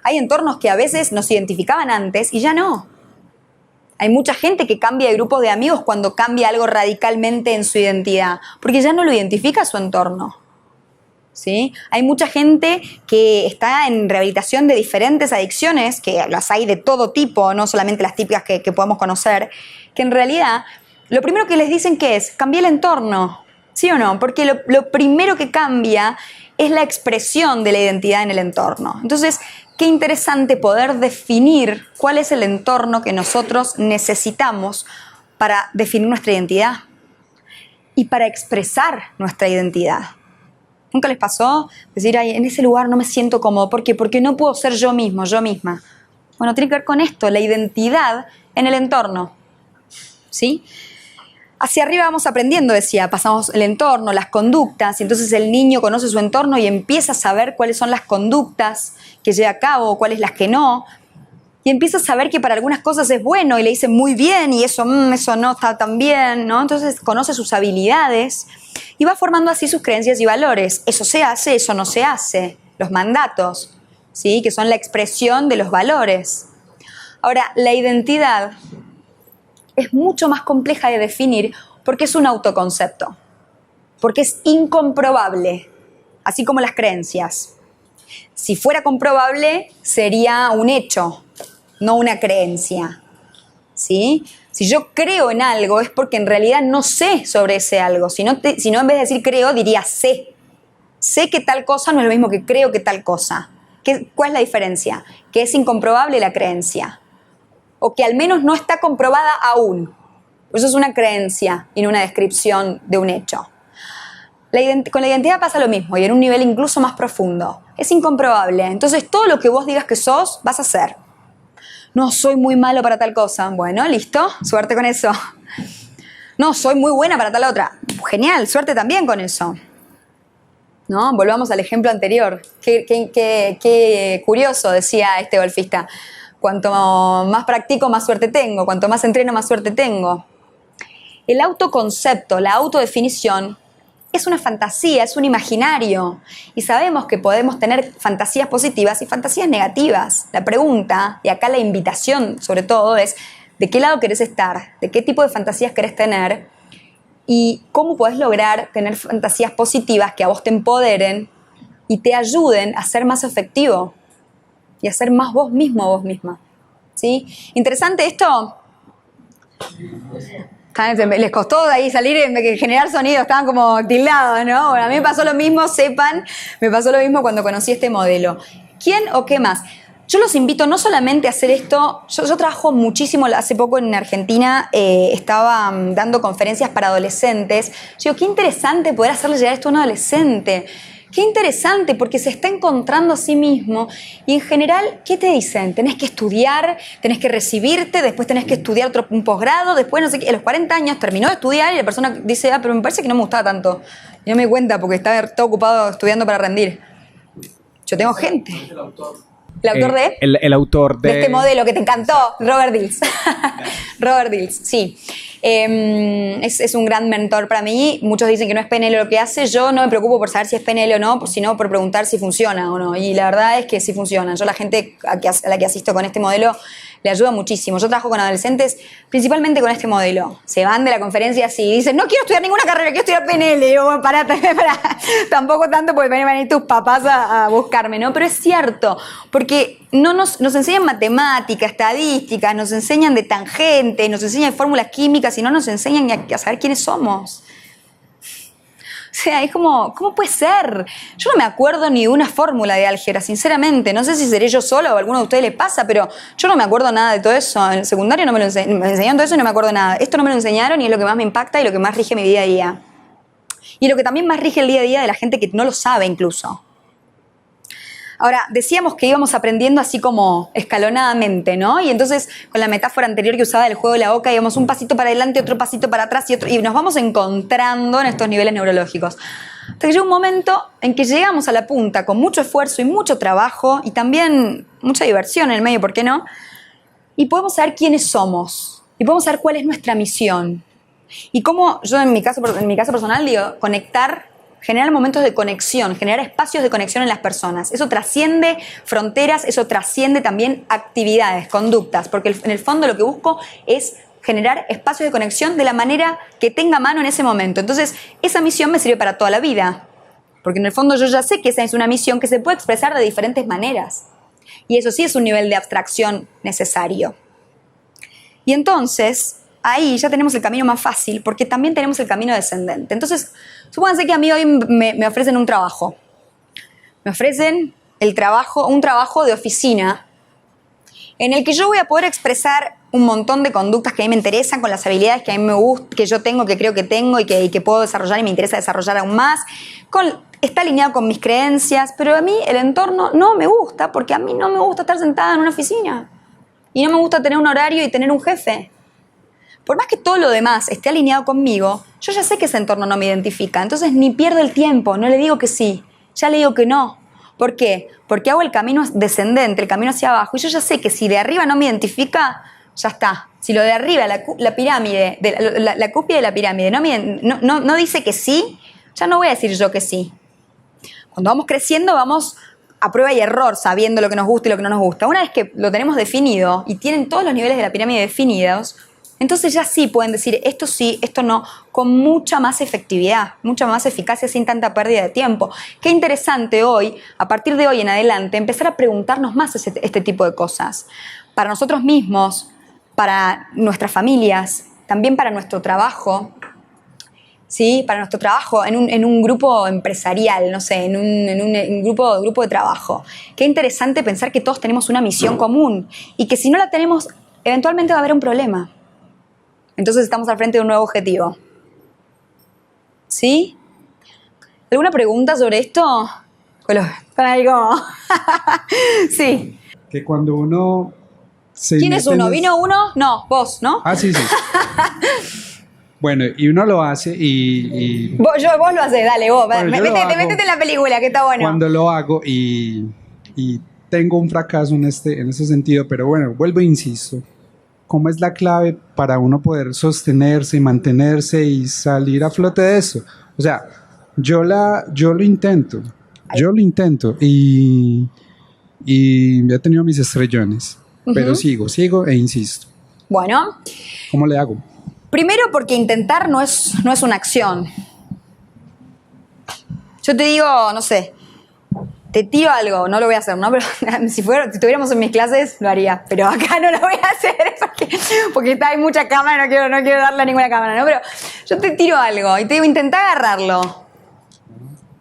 Hay entornos que a veces nos identificaban antes y ya no. Hay mucha gente que cambia de grupo de amigos cuando cambia algo radicalmente en su identidad, porque ya no lo identifica su entorno. ¿Sí? Hay mucha gente que está en rehabilitación de diferentes adicciones, que las hay de todo tipo, no solamente las típicas que podemos conocer, que en realidad lo primero que les dicen que es, cambia el entorno, ¿sí o no? Porque lo primero que cambia es la expresión de la identidad en el entorno. Entonces, qué interesante poder definir cuál es el entorno que nosotros necesitamos para definir nuestra identidad y para expresar nuestra identidad. ¿Nunca les pasó decir, ay, en ese lugar no me siento cómodo? ¿Por qué? Porque no puedo ser yo mismo, yo misma. Bueno, tiene que ver con esto, la identidad en el entorno, ¿sí? Hacia arriba vamos aprendiendo, decía, pasamos el entorno, las conductas, y entonces el niño conoce su entorno y empieza a saber cuáles son las conductas que lleva a cabo, cuáles las que no, y empieza a saber que para algunas cosas es bueno y le dicen muy bien y eso no está tan bien, ¿no? Entonces conoce sus habilidades y va formando así sus creencias y valores. Eso se hace, eso no se hace. Los mandatos, ¿sí? Que son la expresión de los valores. Ahora, la identidad es mucho más compleja de definir porque es un autoconcepto, porque es incomprobable, así como las creencias. Si fuera comprobable, sería un hecho, no una creencia, ¿sí? Si yo creo en algo es porque en realidad no sé sobre ese algo. Si no, en vez de decir creo, diría sé. Sé que tal cosa no es lo mismo que creo que tal cosa. ¿Cuál es la diferencia? Que es incomprobable la creencia. O que al menos no está comprobada aún. Eso es una creencia y no una descripción de un hecho. Con la identidad pasa lo mismo y en un nivel incluso más profundo. Es incomprobable. Entonces todo lo que vos digas que sos, vas a hacer. No, soy muy malo para tal cosa. Bueno, listo, suerte con eso. No, soy muy buena para tal otra. Genial, suerte también con eso. ¿No? Volvamos al ejemplo anterior. Qué curioso, decía este golfista. Cuanto más practico, más suerte tengo. Cuanto más entreno, más suerte tengo. El autoconcepto, la autodefinición, es una fantasía, es un imaginario. Y sabemos que podemos tener fantasías positivas y fantasías negativas. La pregunta, y acá la invitación sobre todo, es ¿de qué lado querés estar? ¿De qué tipo de fantasías querés tener? Y cómo podés lograr tener fantasías positivas que a vos te empoderen y te ayuden a ser más efectivo y a ser más vos mismo o vos misma. ¿Sí? Interesante esto. Les costó de ahí salir, generar sonido, estaban como tildados, ¿no? Bueno, a mí me pasó lo mismo, sepan, me pasó lo mismo cuando conocí este modelo. ¿Quién o qué más? Yo los invito no solamente a hacer esto, yo trabajo muchísimo, hace poco en Argentina estaba dando conferencias para adolescentes. Yo digo, qué interesante poder hacerle llegar esto a un adolescente. Qué interesante, porque se está encontrando a sí mismo y en general, ¿qué te dicen? Tenés que estudiar, tenés que recibirte, después tenés que estudiar un posgrado, después no sé qué, a los 40 años terminó de estudiar y la persona dice, pero me parece que no me gustaba tanto. Y no me di cuenta porque estaba todo ocupado estudiando para rendir. Yo tengo gente. ¿El autor de? El autor de este modelo que te encantó, Robert Dills. Robert Dills, sí. Es un gran mentor para mí. Muchos dicen que no es PNL lo que hace. Yo no me preocupo por saber si es PNL o no, sino por preguntar si funciona o no. Y la verdad es que sí funciona. Yo la gente a la que asisto con este modelo le ayuda muchísimo. Yo trabajo con adolescentes principalmente con este modelo. Se van de la conferencia así y dicen, no quiero estudiar ninguna carrera, quiero estudiar PNL. Y yo, bueno, pará, tampoco tanto porque van a venir tus papás a buscarme, ¿no? Pero es cierto, porque no nos enseñan matemática, estadística, nos enseñan de tangente, nos enseñan fórmulas químicas y no nos enseñan a saber quiénes somos. O sea, es como, ¿cómo puede ser? Yo no me acuerdo ni de una fórmula de álgebra, sinceramente. No sé si seré yo sola o a alguno de ustedes le pasa, pero yo no me acuerdo nada de todo eso. En el secundario no me enseñaron todo eso y no me acuerdo nada. Esto no me lo enseñaron y es lo que más me impacta y lo que más rige mi día a día. Y lo que también más rige el día a día de la gente que no lo sabe incluso. Ahora, decíamos que íbamos aprendiendo así como escalonadamente, ¿no? Y entonces, con la metáfora anterior que usaba del juego de la oca, íbamos un pasito para adelante, otro pasito para atrás y nos vamos encontrando en estos niveles neurológicos. Hasta que llega un momento en que llegamos a la punta con mucho esfuerzo y mucho trabajo y también mucha diversión en el medio, ¿por qué no? Y podemos saber quiénes somos y podemos saber cuál es nuestra misión. Y cómo, yo en mi caso personal digo, generar momentos de conexión, generar espacios de conexión en las personas. Eso trasciende fronteras, eso trasciende también actividades, conductas, porque en el fondo lo que busco es generar espacios de conexión de la manera que tenga mano en ese momento. Entonces, esa misión me sirve para toda la vida, porque en el fondo yo ya sé que esa es una misión que se puede expresar de diferentes maneras. Y eso sí es un nivel de abstracción necesario. Y entonces, ahí ya tenemos el camino más fácil, porque también tenemos el camino descendente. Entonces, supónganse que a mí hoy me ofrecen un trabajo. Me ofrecen un trabajo de oficina en el que yo voy a poder expresar un montón de conductas que a mí me interesan, con las habilidades que a mí me gustan, que yo tengo, que creo que tengo y que puedo desarrollar y me interesa desarrollar aún más. Está alineado con mis creencias, pero a mí el entorno no me gusta, porque a mí no me gusta estar sentada en una oficina. Y no me gusta tener un horario y tener un jefe. Por más que todo lo demás esté alineado conmigo, yo ya sé que ese entorno no me identifica. Entonces ni pierdo el tiempo, no le digo que sí, ya le digo que no. ¿Por qué? Porque hago el camino descendente, el camino hacia abajo. Y yo ya sé que si de arriba no me identifica, ya está. Si lo de arriba, la pirámide, la cúspide de la pirámide, no dice que sí, ya no voy a decir yo que sí. Cuando vamos creciendo, vamos a prueba y error, sabiendo lo que nos gusta y lo que no nos gusta. Una vez que lo tenemos definido y tienen todos los niveles de la pirámide definidos, entonces ya sí pueden decir esto sí, esto no, con mucha más efectividad, mucha más eficacia, sin tanta pérdida de tiempo. Qué interesante hoy, a partir de hoy en adelante, empezar a preguntarnos más este tipo de cosas. Para nosotros mismos, para nuestras familias, también para nuestro trabajo, ¿sí? Para nuestro trabajo en un grupo empresarial, no sé, en un grupo de trabajo. Qué interesante pensar que todos tenemos una misión común y que si no la tenemos, eventualmente va a haber un problema. Entonces estamos al frente de un nuevo objetivo. ¿Sí? ¿Alguna pregunta sobre esto? Están ahí como... Sí. Que cuando uno... ¿Quién es uno? ¿Vino uno? No, vos, ¿no? Ah, sí. Bueno, y uno lo hace y... Vos lo haces, dale, vos. Bueno, métete en la película, que está bueno. Cuando lo hago y tengo un fracaso en ese sentido, pero bueno, vuelvo e insisto. ¿Cómo es la clave para uno poder sostenerse y mantenerse y salir a flote de eso? O sea, yo lo intento y he tenido mis estrellones, pero sigo e insisto. Bueno. ¿Cómo le hago? Primero porque intentar no es una acción. Yo te digo, no sé, te tiro algo, no lo voy a hacer, ¿no? Pero si estuviéramos en mis clases, lo haría. Pero acá no lo voy a hacer porque hay mucha cámara, no quiero darle a ninguna cámara, ¿no? Pero yo te tiro algo y te digo, intentá agarrarlo.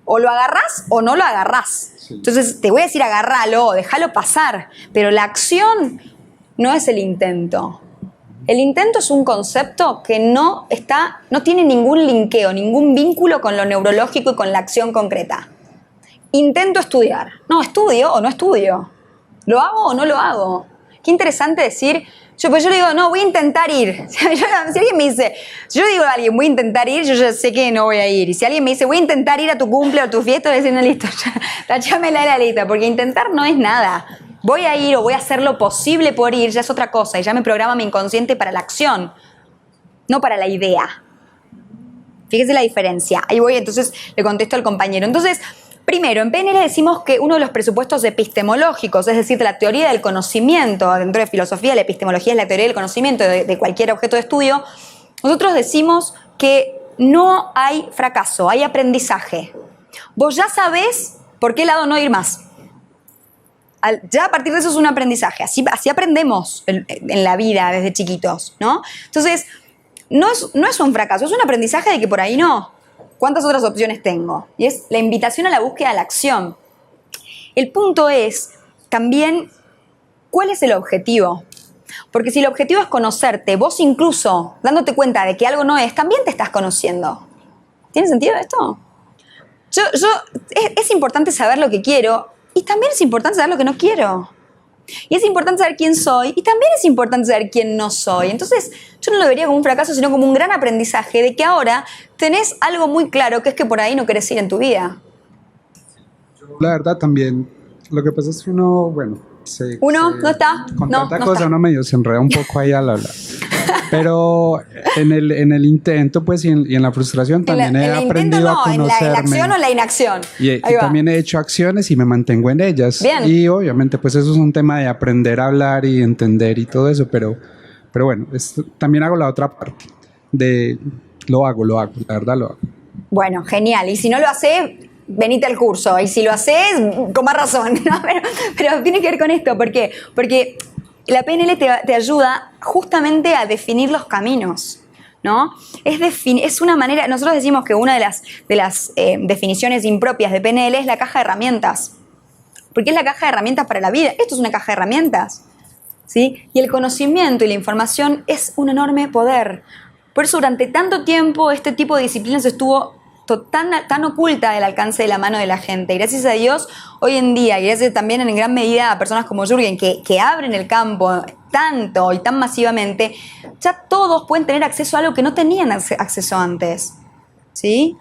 O lo agarrás o no lo agarrás. Sí. Entonces te voy a decir, agárralo, déjalo pasar. Pero la acción no es el intento. El intento es un concepto que no tiene ningún linkeo, ningún vínculo con lo neurológico y con la acción concreta. Intento estudiar. No, ¿estudio o no estudio? ¿Lo hago o no lo hago? Qué interesante decir, yo le digo, no, voy a intentar ir. Si alguien me dice, si yo digo a alguien, voy a intentar ir, yo ya sé que no voy a ir. Y si alguien me dice, voy a intentar ir a tu cumple o a tu fiesta, voy a decir, no, listo, tachámela de la lista, porque intentar no es nada. Voy a ir o voy a hacer lo posible por ir, ya es otra cosa, y ya me programa mi inconsciente para la acción. no para la idea. Fíjese la diferencia. Ahí voy, entonces le contesto al compañero. Entonces, primero, en PNL decimos que uno de los presupuestos epistemológicos, es decir, de la teoría del conocimiento, dentro de filosofía, la epistemología es la teoría del conocimiento de cualquier objeto de estudio, nosotros decimos que no hay fracaso, hay aprendizaje. Vos ya sabés por qué lado no ir más. Ya a partir de eso es un aprendizaje. Así aprendemos en la vida desde chiquitos, ¿no? Entonces, no es un fracaso, es un aprendizaje de que por ahí no. ¿Cuántas otras opciones tengo? Y es la invitación a la búsqueda de la acción. El punto es también cuál es el objetivo. Porque si el objetivo es conocerte, vos incluso dándote cuenta de que algo no es, también te estás conociendo. ¿Tiene sentido esto? Es importante saber lo que quiero y también es importante saber lo que no quiero. Y es importante saber quién soy y también es importante saber quién no soy. Entonces, yo no lo vería como un fracaso, sino como un gran aprendizaje de que ahora tenés algo muy claro, que es que por ahí no querés ir en tu vida. La verdad también, lo que pasa es que uno, bueno, no está. Con no, tanta no cosa está. uno medio se enreda un poco ahí al hablar. Pero en el intento, pues, y en la frustración también he aprendido a conocerme. ¿En la acción o en la inacción? Y también he hecho acciones y me mantengo en ellas. Bien. Y obviamente, pues, eso es un tema de aprender a hablar y entender y todo eso. Pero bueno, también hago la otra parte de lo hago, la verdad lo hago. Bueno, genial. Y si no lo haces, venite al curso. Y si lo haces, con más razón. ¿No? Pero tiene que ver con esto. ¿Por qué? Porque la PNL te ayuda justamente a definir los caminos, ¿no? Es una manera, nosotros decimos que una de las definiciones impropias de PNL es la caja de herramientas, porque es la caja de herramientas para la vida. Esto es una caja de herramientas, ¿sí? Y el conocimiento y la información es un enorme poder. Por eso durante tanto tiempo este tipo de disciplinas estuvo tan oculta del alcance de la mano de la gente. Y gracias a Dios, hoy en día, y gracias también en gran medida a personas como Jürgen, que abren el campo tanto y tan masivamente, ya todos pueden tener acceso a algo que no tenían acceso antes. ¿Sí?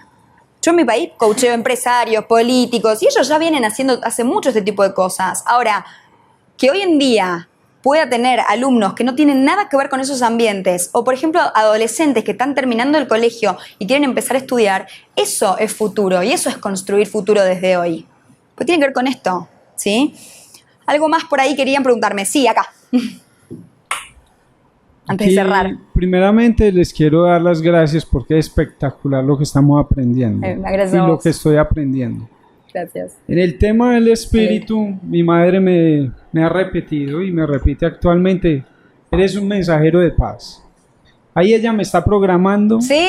Yo en mi país coacheo empresarios, políticos, y ellos ya vienen haciendo hace mucho este tipo de cosas. Ahora, que hoy en día pueda tener alumnos que no tienen nada que ver con esos ambientes, o por ejemplo adolescentes que están terminando el colegio y quieren empezar a estudiar, eso es futuro y eso es construir futuro desde hoy. Pues tiene que ver con esto, ¿sí? Algo más por ahí querían preguntarme. Sí, acá. Antes de cerrar. Primeramente les quiero dar las gracias porque es espectacular lo que estamos aprendiendo gracias y a lo vos. que estoy aprendiendo. Gracias. En el tema del espíritu, mi madre me ha repetido y me repite actualmente, eres un mensajero de paz. Ahí ella me está programando. Sí,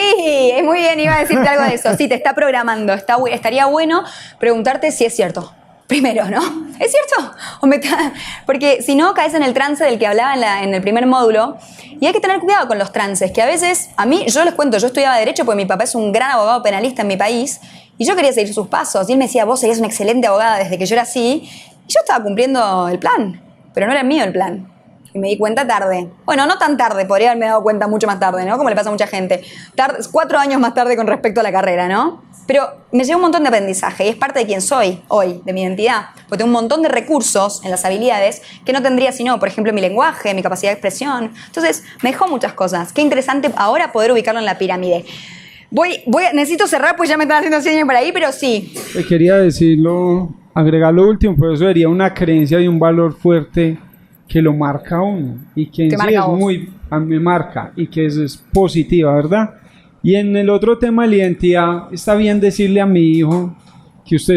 es muy bien, iba a decirte algo de eso. Sí, te está programando. Estaría bueno preguntarte si es cierto. Primero, ¿no? ¿Es cierto? Porque si no, caes en el trance del que hablaba en el primer módulo. Y hay que tener cuidado con los trances, que a veces, yo les cuento, yo estudiaba Derecho porque mi papá es un gran abogado penalista en mi país. Y yo quería seguir sus pasos. Y él me decía, vos serías una excelente abogada desde que yo era así. Y yo estaba cumpliendo el plan, pero no era mío el plan. Y me di cuenta tarde. Bueno, no tan tarde, podría haberme dado cuenta mucho más tarde, ¿no? Como le pasa a mucha gente. 4 años más tarde con respecto a la carrera, ¿no? Pero me lleva un montón de aprendizaje y es parte de quién soy hoy, de mi identidad. Porque tengo un montón de recursos en las habilidades que no tendría si no, por ejemplo, mi lenguaje, mi capacidad de expresión. Entonces, me dejó muchas cosas. Qué interesante ahora poder ubicarlo en la pirámide. Necesito cerrar, pues ya me están haciendo señas por ahí, pero sí. Quería decirlo, agregar lo último, pero eso sería una creencia y un valor fuerte que lo marca a uno y que en sí me marca y que es positiva, ¿verdad? Y en el otro tema de la identidad, está bien decirle a mi hijo que usted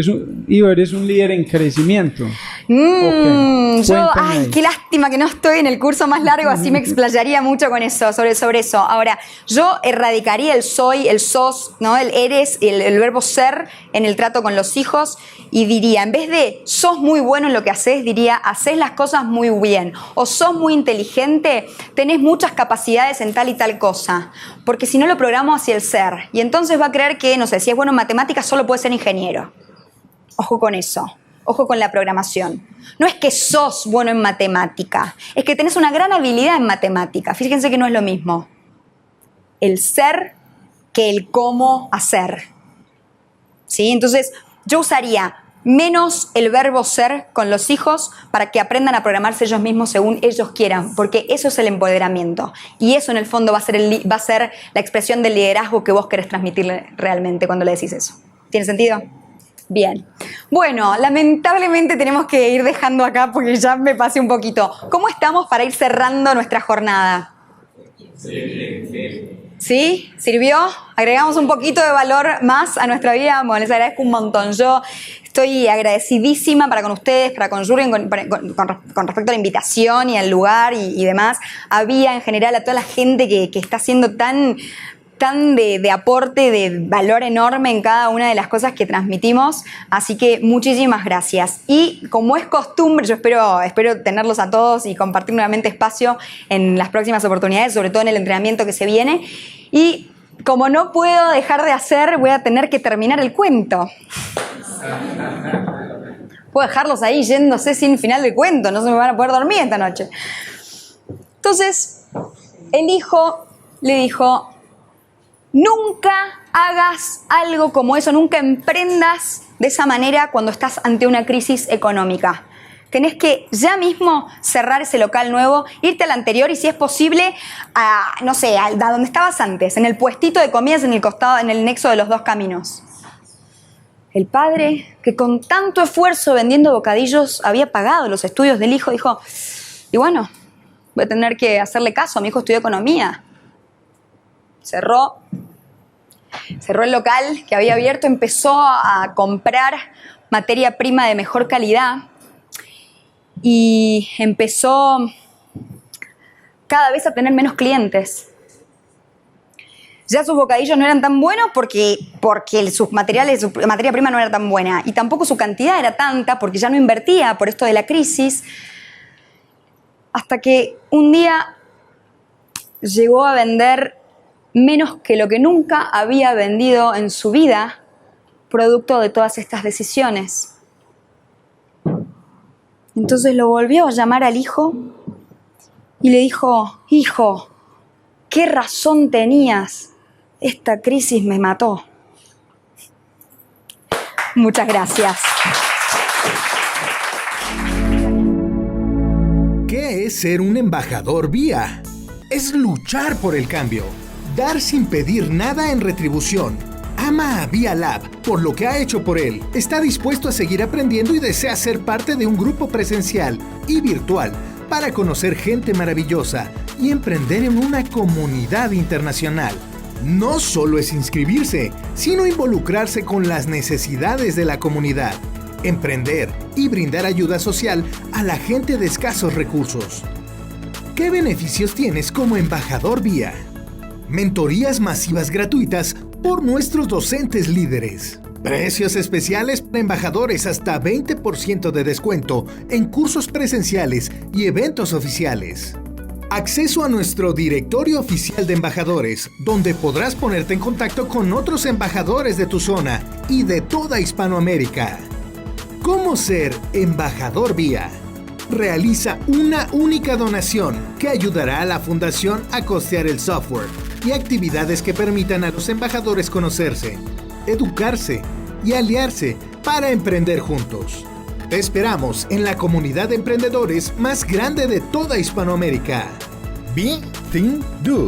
eres un líder en crecimiento. Qué lástima que no estoy en el curso más largo, así me explayaría mucho con eso, sobre eso. Ahora, yo erradicaría el soy, el sos, ¿no? El eres, el verbo ser en el trato con los hijos y diría, en vez de sos muy bueno en lo que haces, diría, haces las cosas muy bien. O sos muy inteligente, tenés muchas capacidades en tal y tal cosa. Porque si no lo programo hacia el ser. Y entonces va a creer que, no sé, si es bueno en matemáticas, solo puede ser ingeniero. Ojo con eso. Ojo con la programación. No es que sos bueno en matemática, es que tenés una gran habilidad en matemática. Fíjense que no es lo mismo el ser que el cómo hacer. ¿Sí? Entonces, yo usaría menos el verbo ser con los hijos para que aprendan a programarse ellos mismos según ellos quieran, porque eso es el empoderamiento. Y eso en el fondo va a ser la expresión del liderazgo que vos querés transmitirle realmente cuando le decís eso. ¿Tiene sentido? Bien. Bueno, lamentablemente tenemos que ir dejando acá porque ya me pasé un poquito. ¿Cómo estamos para ir cerrando nuestra jornada? ¿Sí? ¿Sirvió? ¿Agregamos un poquito de valor más a nuestra vida? Bueno, les agradezco un montón. Yo estoy agradecidísima para con ustedes, para con Jürgen, con respecto a la invitación y al lugar y demás. Había en general a toda la gente que está haciendo tan de aporte, de valor enorme en cada una de las cosas que transmitimos. Así que muchísimas gracias. Y como es costumbre, yo espero tenerlos a todos y compartir nuevamente espacio en las próximas oportunidades, sobre todo en el entrenamiento que se viene. Y como no puedo dejar de hacer, voy a tener que terminar el cuento. Puedo dejarlos ahí yéndose sin final de cuento, no se me van a poder dormir esta noche. Entonces, el hijo le dijo: nunca hagas algo como eso, nunca emprendas de esa manera cuando estás ante una crisis económica. Tenés que ya mismo cerrar ese local nuevo, irte al anterior y si es posible, a donde estabas antes, en el puestito de comidas en el costado, en el nexo de los dos caminos. El padre, que con tanto esfuerzo vendiendo bocadillos había pagado los estudios del hijo, dijo: y bueno, voy a tener que hacerle caso, mi hijo estudió economía. Cerró el local que había abierto, empezó a comprar materia prima de mejor calidad y empezó cada vez a tener menos clientes. Ya sus bocadillos no eran tan buenos porque su materia prima no era tan buena y tampoco su cantidad era tanta porque ya no invertía por esto de la crisis, hasta que un día llegó a vender menos que lo que nunca había vendido en su vida, producto de todas estas decisiones. Entonces lo volvió a llamar al hijo y le dijo: hijo, ¿qué razón tenías? Esta crisis me mató. Muchas gracias. ¿Qué es ser un embajador VIA? Es luchar por el cambio. Dar sin pedir nada en retribución. Ama a VIA Lab por lo que ha hecho por él. Está dispuesto a seguir aprendiendo y desea ser parte de un grupo presencial y virtual para conocer gente maravillosa y emprender en una comunidad internacional. No solo es inscribirse, sino involucrarse con las necesidades de la comunidad, emprender y brindar ayuda social a la gente de escasos recursos. ¿Qué beneficios tienes como embajador VIA? Mentorías masivas gratuitas por nuestros docentes líderes. Precios especiales para embajadores, hasta 20% de descuento en cursos presenciales y eventos oficiales. Acceso a nuestro directorio oficial de embajadores, donde podrás ponerte en contacto con otros embajadores de tu zona y de toda Hispanoamérica. ¿Cómo ser embajador VIA? Realiza una única donación que ayudará a la fundación a costear el software y actividades que permitan a los embajadores conocerse, educarse y aliarse para emprender juntos. Te esperamos en la comunidad de emprendedores más grande de toda Hispanoamérica. Be, Think, Do.